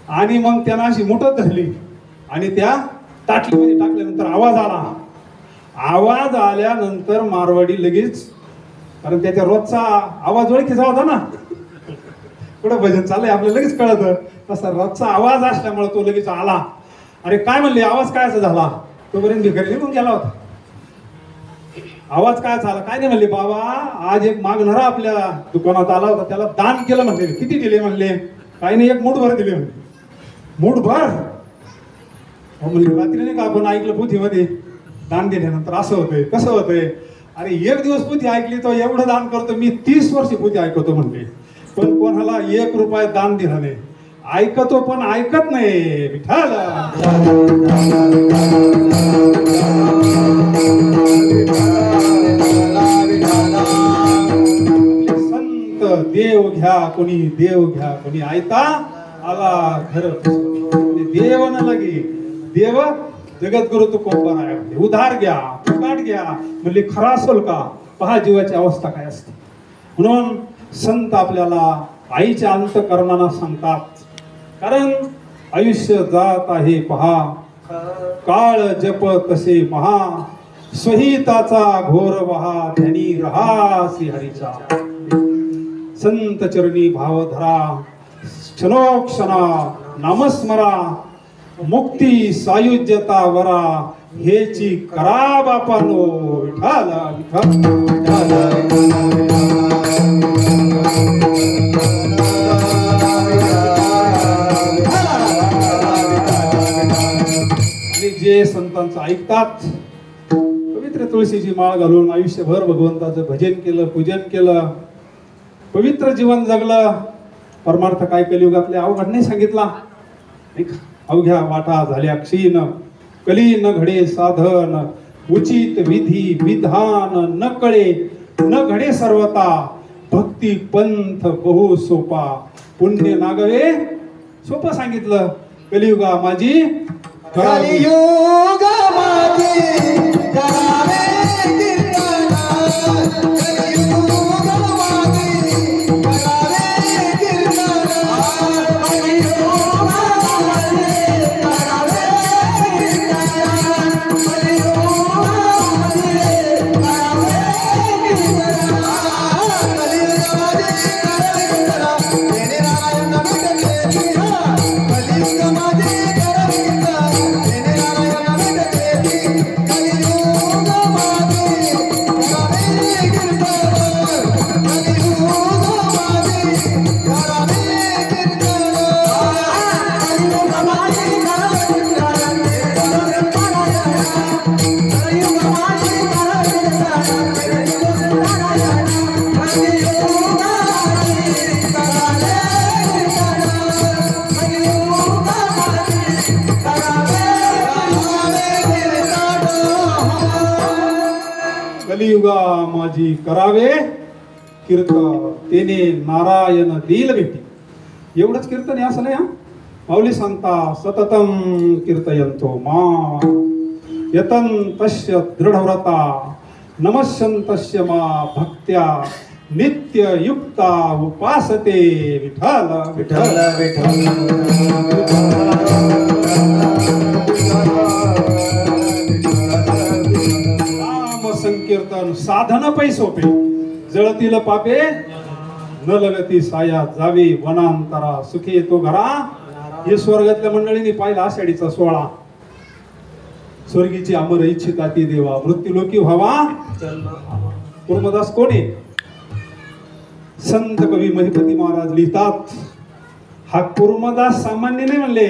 आणि मग त्यांना अशी मुठत धरली आणि त्या ताटलीमध्ये टाकल्यानंतर आवाज आला. आवाज आल्यानंतर मारवाडी लगेच, कारण त्याच्या रोजचा आवाज ओळखीचा होता ना, कुठं भजन चाललंय आपल्याला लगेच कळतं. तसा रोजचा आवाज असल्यामुळे तो लगेच आला. अरे काय म्हणले, आवाज काय झाला. तोपर्यंत भिकारी निघून गेला होता. आवाज काय झाला, काय नाही म्हणले. बाबा आज एक मागणारा आपल्या दुकानात आला होता, त्याला दान केलं म्हणले. किती दिले म्हणले. काही नाही, एक मूठभर दिले म्हणले. मूठभर म्हणले. रात्री नाही का आपण ऐकलं पोथीमध्ये दान दिल्यानंतर असं होतंय कसं होतंय. अरे एक दिवस पोथी ऐकली तो एवढं दान करतो. मी 30 वर्ष पोथी ऐकतो म्हणले, पण कोणाला 1 रुपया दान दिला नाही. ऐकतो पण ऐकत नाही. विठाल संत देव घ्या कोणी, देव घ्या कोणी, आयता आला घर. देव न लगे देव जगद्गुरु तुकोबा आहे. उधार घ्या, फुकाट घ्या म्हणजे खरा असेल का. पहा जीवाची अवस्था काय असते. म्हणून संत आपल्याला आईच्या अंतकरणाला सांगतात. कारण आयुष्य जात आहे पहा, काळ जप तसे महा, स्वहिताचा घोर वहा, ध्यानी रहासी हरीचा. संत चरणी भाव धरा, क्षणोक्षणा नामस्मरा, मुक्ती सायुज्यता वरा, हेची करा बापानो. विठाल विठाल आणि जे संतांचं ऐकतात, पवित्र तुळशीची माळ घालून आयुष्यभर भगवंताचं भजन केलं, पूजन केलं, पवित्र जीवन जगलं, परमार्थ काय कलियुगातले अवघड नाही सांगितला. अवघ्या वाटा झाल्या क्षीण, कली न घडे साधन, उचित विधी विधान न कळे, न घडे सर्वता, भक्ती पंथ बहु सोपा, पुण्य नागवे सोपं सांगितलं. कलियुगा माझी कलियुग माझी करावे कीर्तन, कलियुग माझी करावे कीर्तन, कलियुग माझी करावे कीर्तन, कलियुग माझी करावे कीर्तन, कलियुग माझी करावे कीर्तन. कलियुगा माझी करावे कीर्तन तेने नारायण देईल भेटी. एवढंच कीर्तन आहे असं नाही हा. माऊली सांगता सततम कीर्तयंतो मा यतन तस्य दृढव्रता नमस्यन्तस्य मा भक्त्या नित्य युक्ता उपासते विठ्ठल विठ्ठल नाम संकीर्तन साधन पै सोपे जळतील पापे न लगती साया जावी वनांतरा सुखी येतो घरा. हे स्वर्गातल्या मंडळींनी पाहिला आषाढीचा 16. स्वर्गीची अमर इच्छिता ती देवा मृत्यूलोकी व्हावा. कुर्मदास कोणी संत कवी महिपती महाराज लिहितात, हा कुर्मदास सामान्य नाही म्हणले,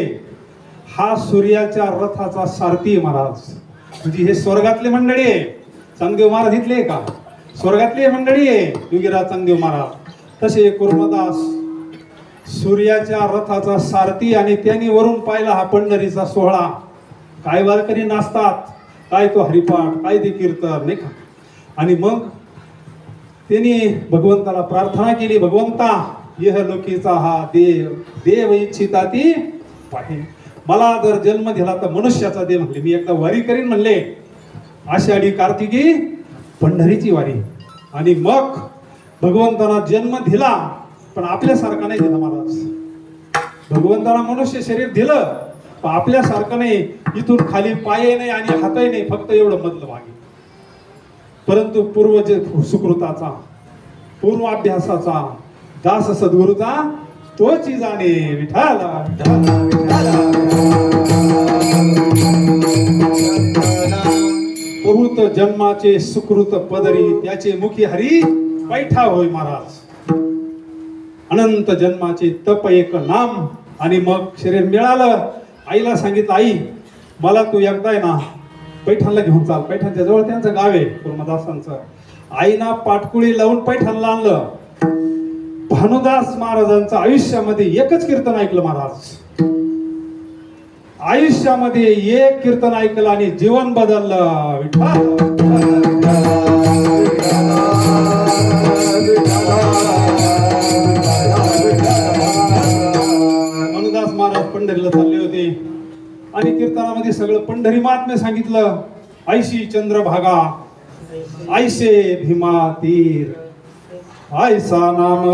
हा सूर्याच्या रथाचा सारथी महाराज. म्हणजे हे स्वर्गातले मंडळी आहे. चांगदेव महाराज इथले का स्वर्गातली मंडळी आहे योगीराज चांगदेव महाराज. तसे कुर्मदास सूर्याच्या रथाचा सारथी. आणि त्यांनी वरून पाहिला हा पंढरीचा 16. काय वारकरी नाचतात, काय तो हरिपाठ, काय ते कीर्तन नाही का. आणि मग त्यांनी भगवंताला प्रार्थना केली, भगवंता यह लोकीचा हा देव देव इच्छिता ती पाहिजे. मला जर जन्म दिला तर मनुष्याचा देव म्हणले, मी एकदा वारी करीन म्हणले. आषाढी कार्तिकी पंढरीची वारी. आणि मग भगवंताला जन्म दिला, पण आपल्यासारखा नाही दिला महाराज. भगवंताला मनुष्य शरीर दिलं, पण आपल्यासारखं नाही. इथून खाली पाय नाही आणि हातही नाही, फक्त एवढं मधलं मागे. परंतु पूर्वज सुकृताचा पूर्वाभ्यासाचा दास सद्गुरूचा तोची जाणे विठाला बहुत जन्माचे सुकृत पदरी त्याचे मुखी हरी बैठा होय महाराज. अनंत जन्माचे तप एक नाम. आणि मग शरीर मिळालं. आईला सांगितलं, आई मला तू एकदा आहे ना पैठणला घेऊन चाल. पैठणच्या जवळ त्यांचं गाव आहे कुर्मदासांचं. आईना पाटकुळी लावून पैठणला आणलं. भानुदास महाराजांचं आयुष्यामध्ये एकच कीर्तन ऐकलं महाराज. आयुष्यामध्ये एक कीर्तन ऐकलं आणि जीवन बदललं. भानुदास महाराज पंढरीला चालले होते आणि कीर्तनामध्ये सगळं पंढरी महात्म्य सांगितलं. ऐशी चंद्रभागा ऐसे भीमा तीर ऐसा नाम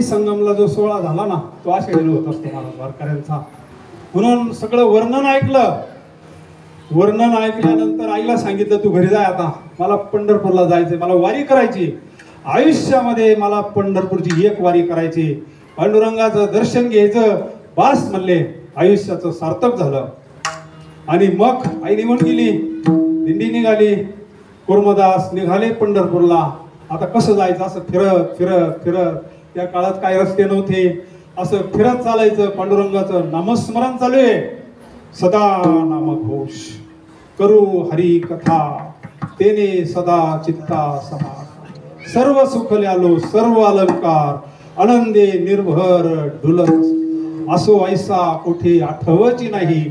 संगमला जो 16 झाला ना, तो आषाढीला होत असतो महाराज वारकऱ्यांचा. म्हणून सगळं वर्णन ऐकलं. वर्णन ऐकल्यानंतर आईला सांगितलं, तू घरी जाय आता, मला पंढरपूरला जायचंय, मला वारी करायची. आयुष्यामध्ये मला पंढरपूरची एक वारी करायची, पांडुरंगाचं दर्शन घ्यायचं, बास म्हणले. आयुष्याचं सार्थक झालं. आणि मग आई निघून गेली, दिंडी निघाली. कुर्मदास निघाले पंढरपूरला. आता कसं जायचं, असं फिरत फिरत फिरत. त्या काळात काय रस्ते नव्हते, असं फिरत चालायचं. पांडुरंगाचं नामस्मरण चालू आहे. सदा नामघोष करू हरी कथा तेने सदा चित्ता समा. सर्व सुखल्यालो सर्व अलंकार आनंदे निर्भर डुलत. असो ऐसा कुठे आठवची नाही.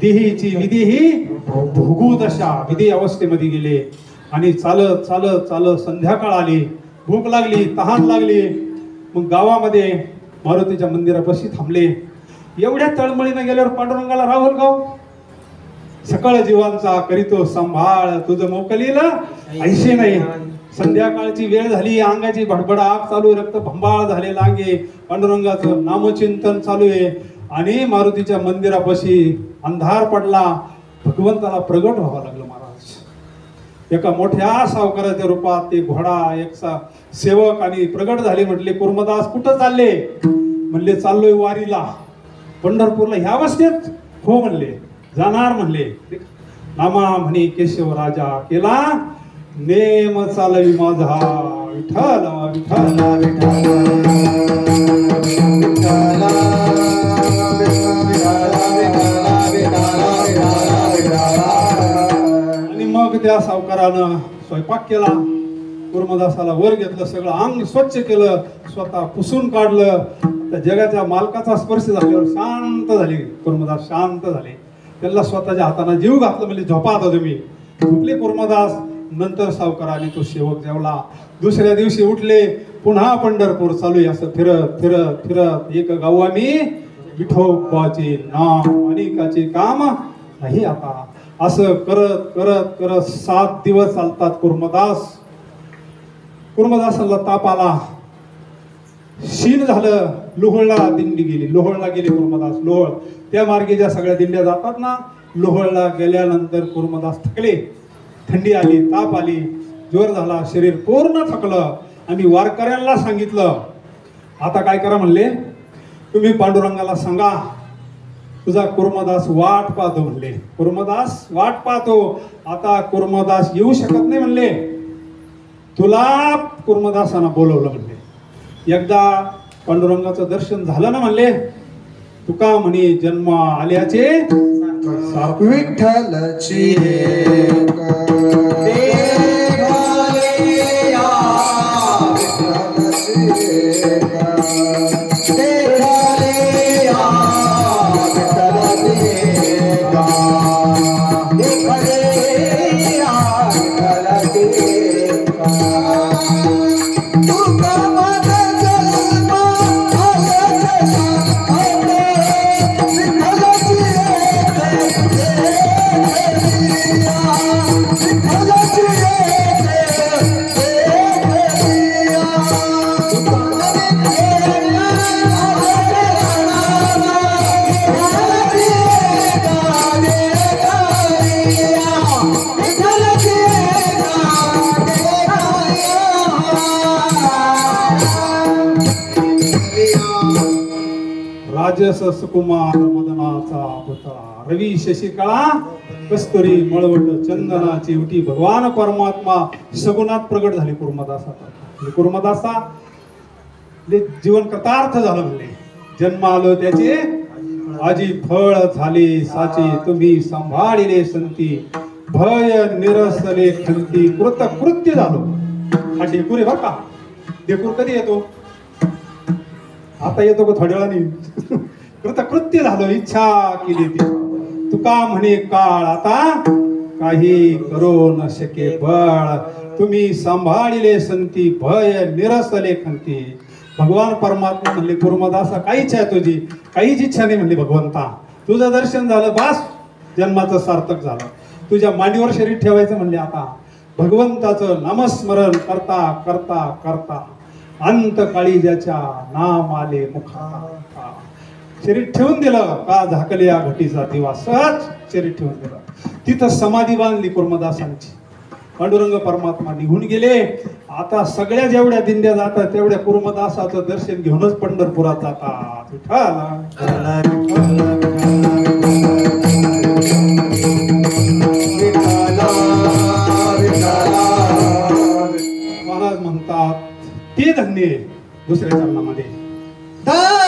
देहीची विधीही भोगू दशा. विधी अवस्थेमध्ये गेले आणि चालत चालत चालत संध्याकाळ आली. भूक लागली, तहान लागली. मग गावामध्ये मारुतीच्या मंदिरापाशी थांबले. एवढ्या तळमळीने गेल्यावर पांडुरंगाला राहुल गाव. सकळ जीवांचा करीतो सांभाळ तुझं मोकलीला ऐसे नाही. संध्याकाळची वेळ झाली, अंगाची भडभड आग चालू, रक्त भंबाळ झाले लांगे. पांडुरंगाचं नामचिंतन चालू आहे. आणि मारुतीच्या मंदिरापाशी अंधार पडला. भगवंताला प्रगट व्हावं लागलं महाराज. एका मोठ्या सावकाराच्या रूपात ते घोडा एक सेवक आणि प्रगट झाले. म्हटले कुर्मदास कुठं चालले? म्हणले चाललोय वारीला. पंढरपूरला ह्या अवस्थेत? हो म्हणले. जाणार म्हणले. नामा म्हणे केशव राजा केला नेम चालवी माझा विठ्ठल विठ्ठल आणि मग त्या सावकारानं स्वयंपाक केला. कुर्मदासाला वर घेतलं, सगळं अंग स्वच्छ केलं, स्वतः पुसून काढलं. त्या जगाच्या मालकाचा स्पर्श झाल्यावर शांत झाले कुर्मदास, शांत झाले. त्यांना स्वतःच्या हाताने जीव घातलं. म्हणजे झोपा आता तुम्ही. झोपले कुर्मदास. नंतर सावकाराने तो सेवक जेवला. दुसऱ्या दिवशी उठले, पुन्हा पंढरपूर चालू आहे. असं फिरत फिरत फिरत एक गाव आम्ही विठोबाचे नाम अनेकाचे काम नाही आता. असं करत करत करत 7 दिवस चालतात. कुर्मदासाला ताप आला, शीण झालं. लोहळला दिंडी गेली. लोहळला गेले कुर्मदास. लोहळ त्या मार्गे ज्या सगळ्या दिंड्या जातात ना, लोहळला गेल्यानंतर कुर्मदास थकले. थंडी आली, ताप आली, जोर झाला, शरीर पूर्ण थकलं. आम्ही वारकऱ्यांना सांगितलं आता काय करा म्हणले, तुम्ही पांडुरंगाला सांगा तुझा कुर्मदास वाट पाहतो म्हणले. कुर्मदास वाट पाहतो. आता कुर्मदास येऊ शकत नाही म्हणले. तुला कुर्मदासानं बोलवलं म्हणले. एकदा पांडुरंगाचं दर्शन झालं ना म्हणले, तुका म्हणे जन्म आल्याचे विठ्ठलची राजस सुकुमार मदनाचा पुतळा रवी शशिकळा कस्तुरी मळवट चंदनाची उटी भगवान परमात्मा सगुणात प्रगट झाले कुर्मदासा. कुर्मदासा जीवन कृतार्थ झालं म्हणले. जन्म आलो त्याचे आजी फळ झाले साचे तुम्ही सांभाळिले संती भय निरसले खंती कृतकृत्य झालो. हा डेकूर आहे बरं का. डेकूर कधी येतो? आता येतो का थोड्या वेळाने. कृतकृत्य झालो इच्छा केली ती. तुका म्हणे काळ आता काही करू न शके बळ तुम्ही सांभाळिले संती भय निरसले खंती. भगवान परमात्मा म्हणले कुर्मदासा काही इच्छा आहे तुझी? काहीच इच्छा नाही म्हणले भगवंता. तुझं दर्शन झालं बास, जन्माचं सार्थक झालं. तुझ्या मांडीवर शरीर ठेवायचं म्हणले. आता भगवंताचं नामस्मरण करता करता करता अंतकाळी ज्याच्या नाम आले मुखा शरीर ठेवून दिलं का झाकले या घटीचा दिवा. सहज शरीर ठेवून दिलं. तिथं समाधी बांधली कुर्मदासांची. पांडुरंग परमात्मा निघून गेले. आता सगळ्या जेवढ्या दिंड्या जातात तेवढ्या कुर्मदासाचं दर्शन घेऊनच पंढरपुरात जातात. महाराज म्हणतात ते धन्य दुसऱ्या चरणामध्ये Yeah.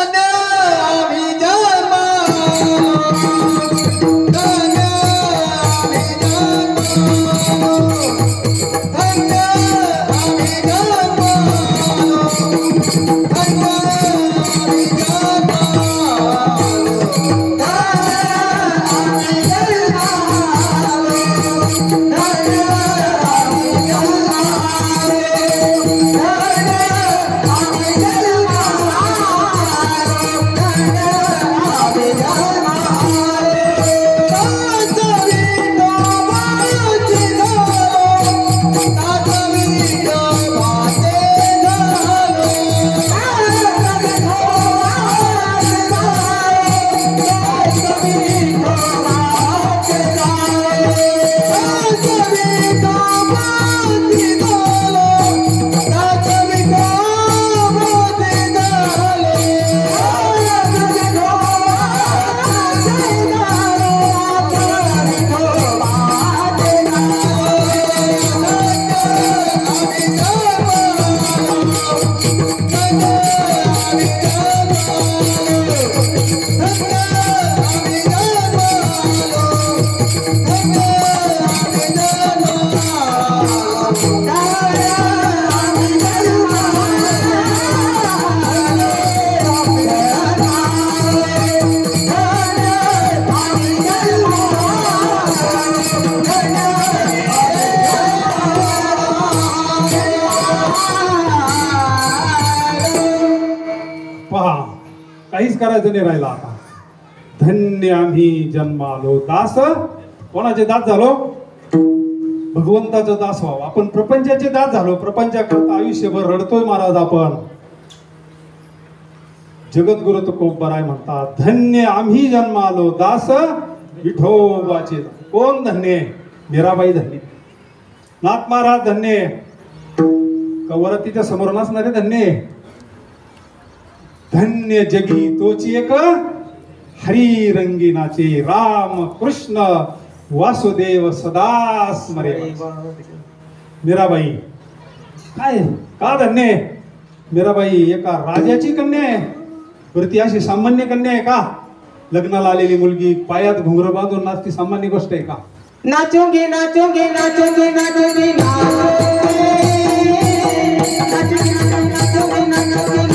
करायचं नाही राहिला आता. धन्य आम्ही जन्मालो दास. कोणाचे दास झालो? भगवंताचं दास व्हावं. आपण प्रपंचाचे दास झालो. प्रपंचाकरता आयुष्यभर रडतोय महाराज आपण. जगद्गुरु तुकोबाराय म्हणतात धन्य आम्ही जन्मालो दास विठोबाचे. कोण धन्य? मीराबाई धन्य, नाथ महाराज धन्य, कवरतीच्या समोर नसणारे धन्य. धन्य जगी तोची एक हरी रंगीनाचे राम कृष्ण वासुदेव सदा स्मरे. मीराबाई काय का धन्य? मीराबाई एका राजाची कन्या आहे. बरं ती अशी सामान्य कन्या आहे का? लग्नाला आलेली मुलगी पायात घुंगरं बांधून नाचती सामान्य गोष्ट आहे का? नाचोगे नाचोगे नाचोगे नाचोगे नाचोगे नाचोगे नाचोगे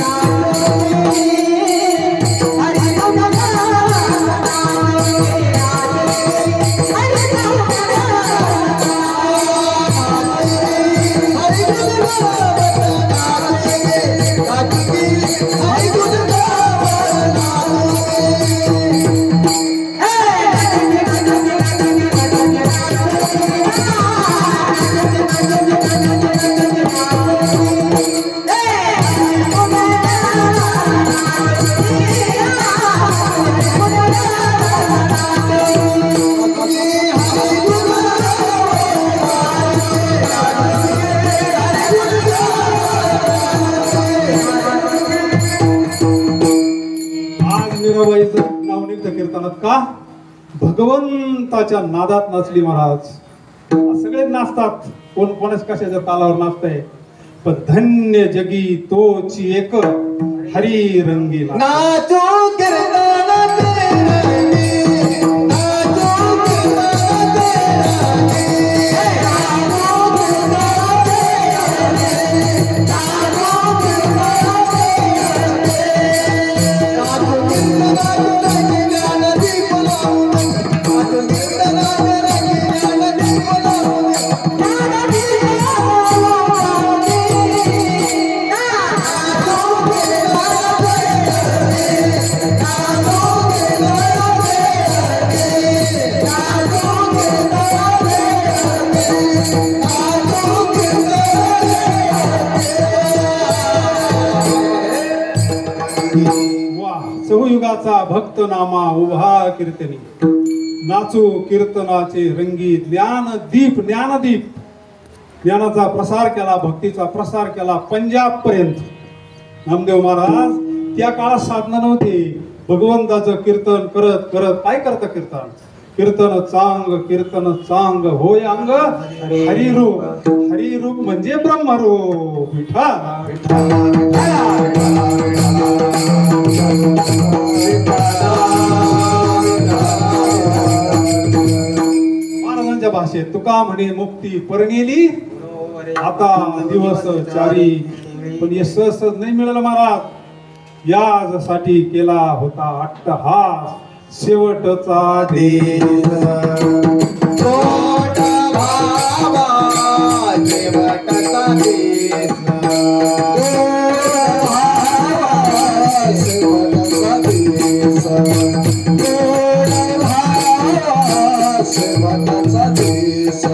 कीर्तनात का? भगवंताच्या नादात नाचली महाराज. सगळे नाचतात, कोण कोणाच कशाच्या तालावर नाचतंय. पण धन्य जगी तोची एक हरी रंगी नाचो चहुयुगाचा भक्त नामा उभा कीर्तनी. नाचू कीर्तनाचे रंगी ज्ञानदीप. ज्ञानदीप ज्ञानाचा प्रसार केला, भक्तीचा प्रसार केला पंजाब पर्यंत. नामदेव महाराज त्या काळात साधना नव्हती. भगवंताचं कीर्तन करत करत काय करतं कीर्तन? कीर्तन चांग होय अंग हरिरूप. हरिरूप म्हणजे ब्रह्मरूप. महाराजांच्या भाषेत तुका म्हणे मुक्ती परनेली आता दिवस चारी. पण हे सहज नाही मिळालं महाराज. यासाठी केला होता अट्टहास. शेवटचा देश शेवटचा देश शेवटचा देश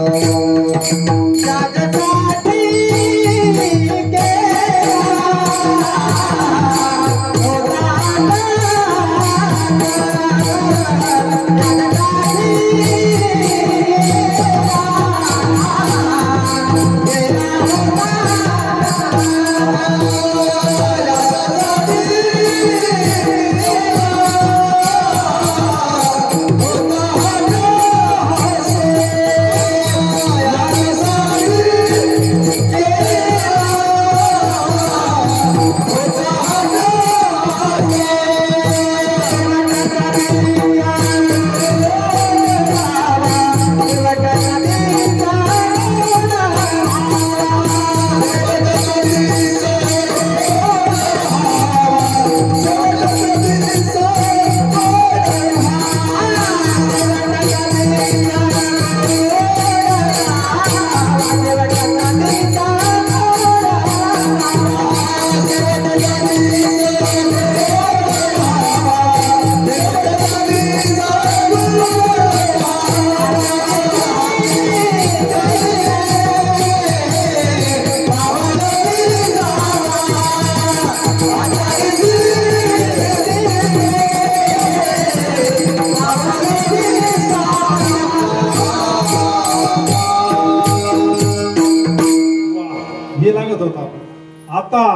आता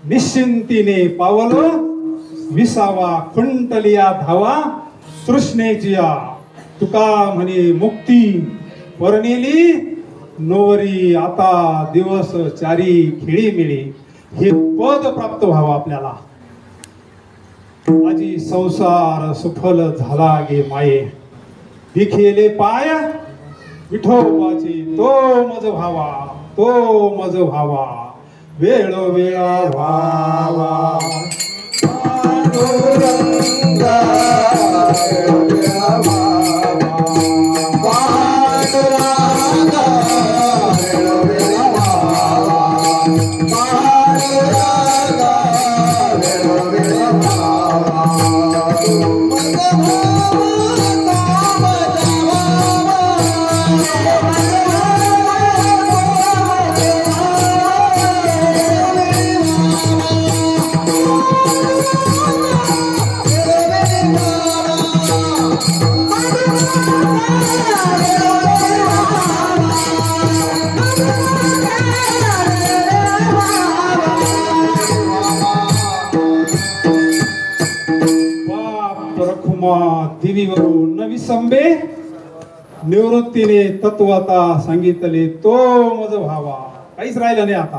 निश्चिंतीने पावलो विसावा खुंटलिया धावा तृष्णेजिया तुका म्हणे मुक्ती वर्णिली नोवरी आता दिवस चारी खेळी मिळी हे पद प्राप्त व्हावं आपल्याला. माझी संसार सुफल झाला गे माये दिखेले पाय विठोबाची तो मज व्हावा तो मज व्हावा वेळोवेळा व्हावा. पांडुरंगा वेळोवेळा व्हावा. पांडुरंगा वेळोवेळा व्हावा. पांडुरंगा वेळोवेळा व्हावा. दिवीवरून नवी संबे निवृत्तीने तत्वता सांगितले तो मज व्हावा. काहीच राहिलं नाही आता.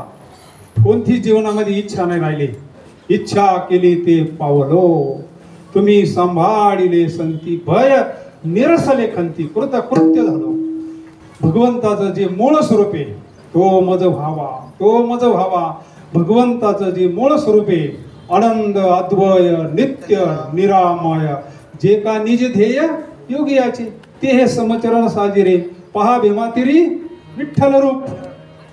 कोणती जीवनामध्ये इच्छा नाही राहिली. इच्छा केली ते पावलो तुम्ही सांभाळिले संती भय निरसले खंती कृत कृत्य झालो. भगवंताचं जे मूळ स्वरूप आहे तो मज व्हावा तो मज व्हावा. भगवंताचं जे मूळ स्वरूप आहे आनंद अद्वय नित्य निरामय जे का निज ध्येय योगियाचे ते हे समचरण साजिरे पहा भीमातिरी विठ्ठल रूप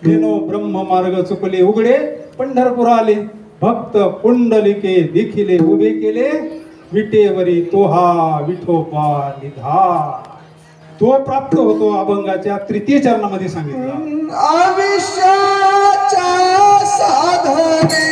देनो ब्रह्म मार्ग चुकले उघडे पंढरपूर आले भक्त पुंडलिके देखिले उभे केले विटेवरी तो हा विठोबा निधान. तो प्राप्त होतो अभंगाच्या तृतीय चरणामध्ये सांगितलं. आविष्याच्या साधने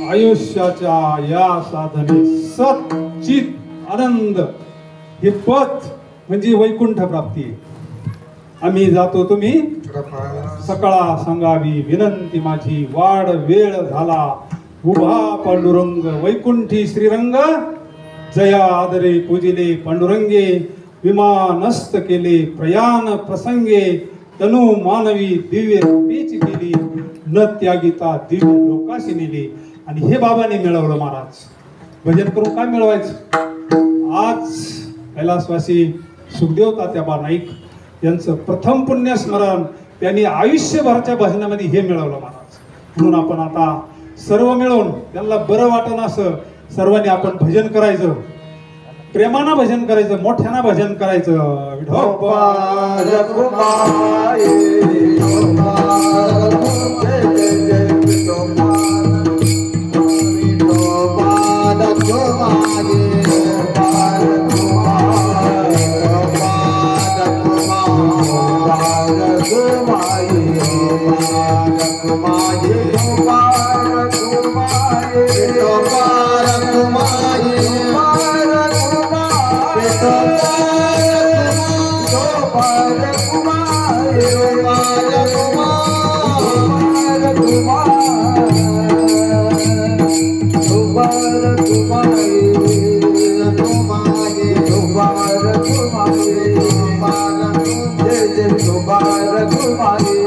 आयुष्याच्या या साधने सच्चित आनंद हे पथ म्हणजे वैकुंठ प्राप्ती. आम्ही जातो तुम्ही सकाळा सांगावी विनंती माझी वाढ वेळ झाला उभा पांडुरंग वैकुंठी श्रीरंग जया आदरे पूजिले पांडुरंगे विमानस्त केले प्रयाण प्रसंगे तनु मानवी दिव्य रूपेची केली न त्यागिता दिव्य लोकाशी नेली. आणि हे बाबांनी मिळवलं. महाराज भजन करून काय मिळवायचं. आज कैलासवासी सुखदेव तात्याबा नाईक यांचं प्रथम पुण्यस्मरण त्यांनी आयुष्यभराच्या भजनामध्ये हे मिळवलं महाराज. म्हणून आपण आता सर्व मिळून त्यांना बरं वाटणं असं सर्वांनी आपण भजन करायचं, प्रेमानं भजन करायचं, मोठ्यानं भजन करायचं. गोपाल कुमारी गोपाल जय जय जय गोपाल गोपाल कुमारी गोपाल कुमारी गोपाल कुमारी गोपाल कुमारी गोपाल कुमारी गोपाल कुमारी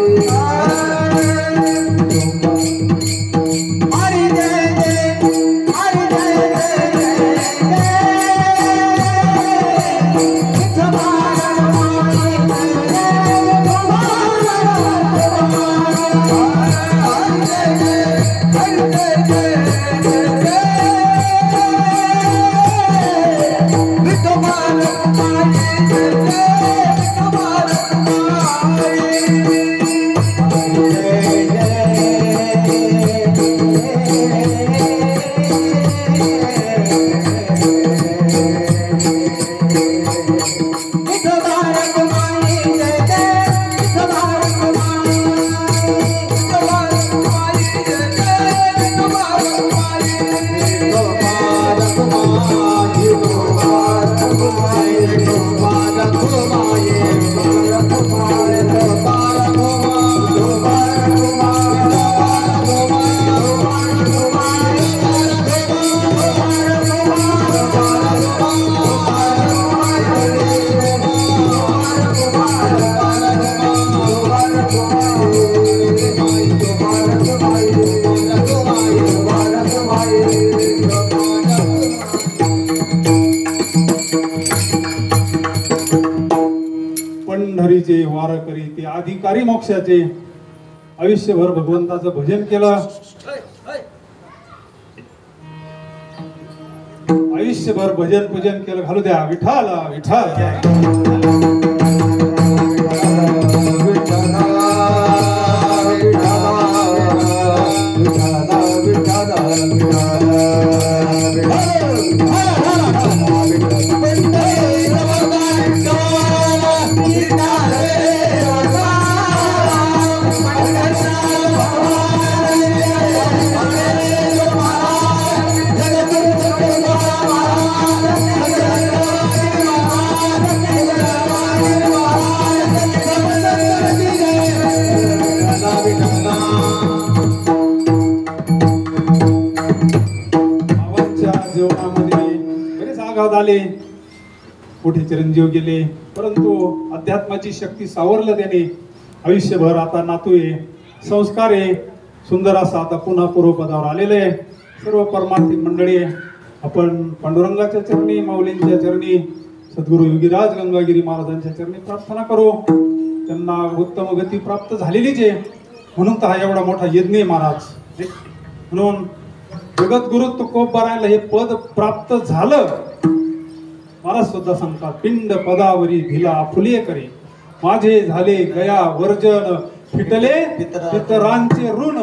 पंढरीचे वारकरी ते अधिकारी मोक्षाचे आयुष्यभर भगवंताचं भजन केलं, आयुष्यभर भजन पूजन केलं. घालू द्या विठ्ठल विठ्ठल. जीवनामध्ये बरेच आघात आले, कुठे चिरंजीव गेले, परंतु अध्यात्माची शक्ती सावरलं त्याने. आयुष्यभर आता नातू आहे, संस्कार आहे, सुंदर असा आता पुन्हा पूर्वपदावर आलेलं आहे. सर्व परमार्थी मंडळी आपण पांडुरंगाच्या चरणी, माऊलींच्या चरणी, सद्गुरू योगीराज गंगागिरी महाराजांच्या चरणी प्रार्थना करू. त्यांना उत्तम गती प्राप्त झालेलीच आहे, म्हणून तर हा एवढा मोठा यज्ञ आहे महाराज. म्हणून जगद्गुरु तुकोबारायला हे पद प्राप्त झालं. महाराज सुद्धा सांगतात, पिंड पदावरी भिला फुले करे, माझे झाले गया वर्जन, फिटले पितरांचे ऋण,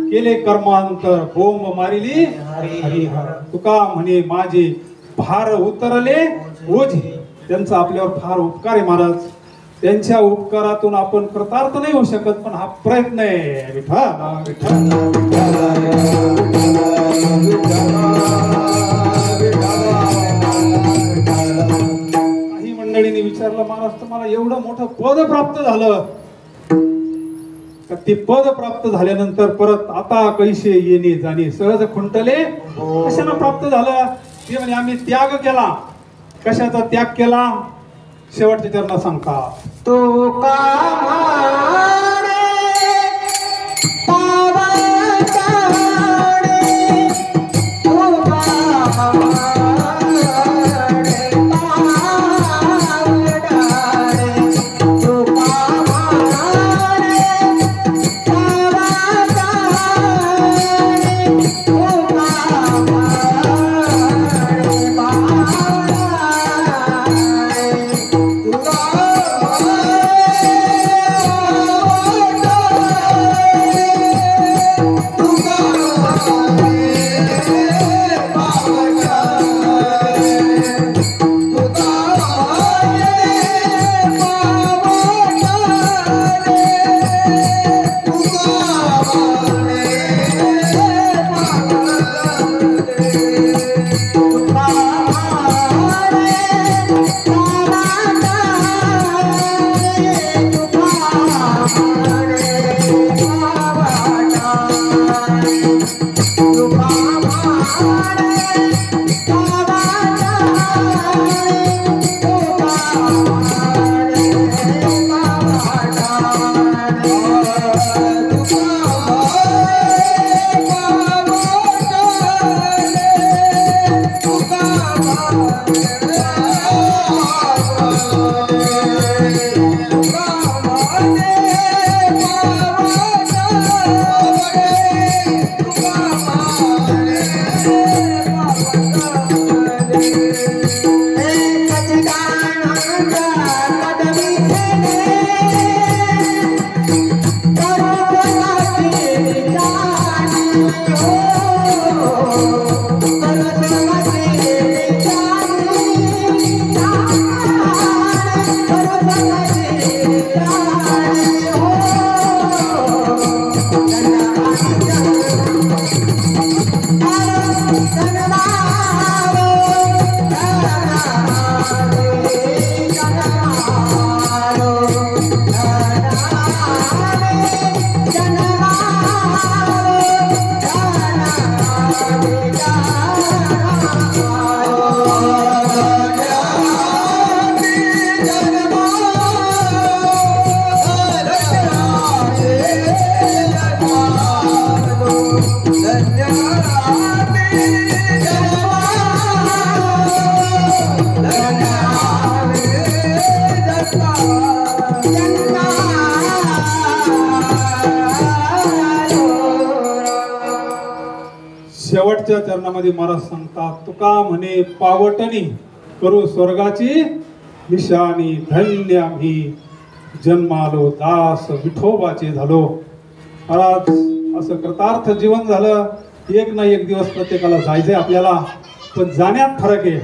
केले कर्मांतर बोंब मारिली हरिहर. तुका म्हणे माझे भार उतरले ओझे. त्यांचा आपल्यावर फार उपकार आहे महाराज. त्यांच्या उपकारातून आपण कृतार्थ नाही होऊ शकत, पण हा प्रयत्न आहे. विठ्ठल काही मंडळींनी विचारलं, महाराज तुम्हाला एवढं मोठं पद प्राप्त झालं, ते पद प्राप्त झाल्यानंतर परत आता कैसे येणे जाणे सहज खुंटले कशानं प्राप्त झालं? ते म्हणजे आम्ही त्याग केला. कशाचा त्याग केला? शेवटच्या चरणात सांगता, तो का शेवटच्या चरणामध्ये महाराज सांगतात, तुका म्हणे पावटणी करू स्वर्गाची निशाणी, धन्य आम्ही जन्मालो दास विठोबाचे झालो. महाराज असं कृतार्थ जीवन झालं. एक ना एक दिवस प्रत्येकाला जायचंय आपल्याला, पण जाण्यात फरक आहे.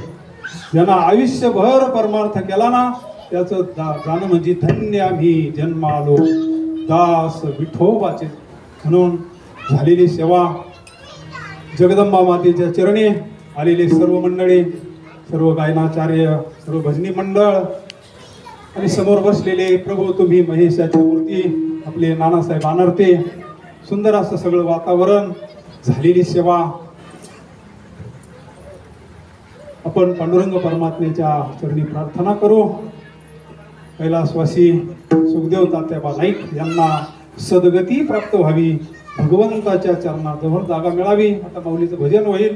ज्यांना आयुष्यभर परमार्थ केला ना त्याचं जाणं म्हणजे धन्य आम्ही जन्मालो दास विठोबाचे. म्हणून झालेली सेवा, जगदंबा मातेच्या चरणी आलेले सर्व मंडळी, सर्व गायनाचार्य, सर्व भजनी मंडळ आणि समोर बसलेले प्रभू तुम्ही महेशाची मूर्ती, आपले नानासाहेब आनर्ते, सुंदर असं सगळं वातावरण, झालेली सेवा. आपण पांडुरंग परमात्म्याच्या चरणी प्रार्थना करू. कैलासवासी सुखदेव तात्याबा नाईक यांना सद्गती प्राप्त व्हावी, भगवंताच्या चरणाजवळ जागा मिळावी. आता माऊलीचं भजन होईल,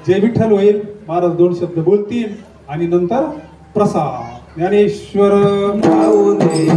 जय विठ्ठल होईल, महाराज 2 शब्द बोलतील आणि नंतर प्रसाद. ज्ञानेश्वर माऊली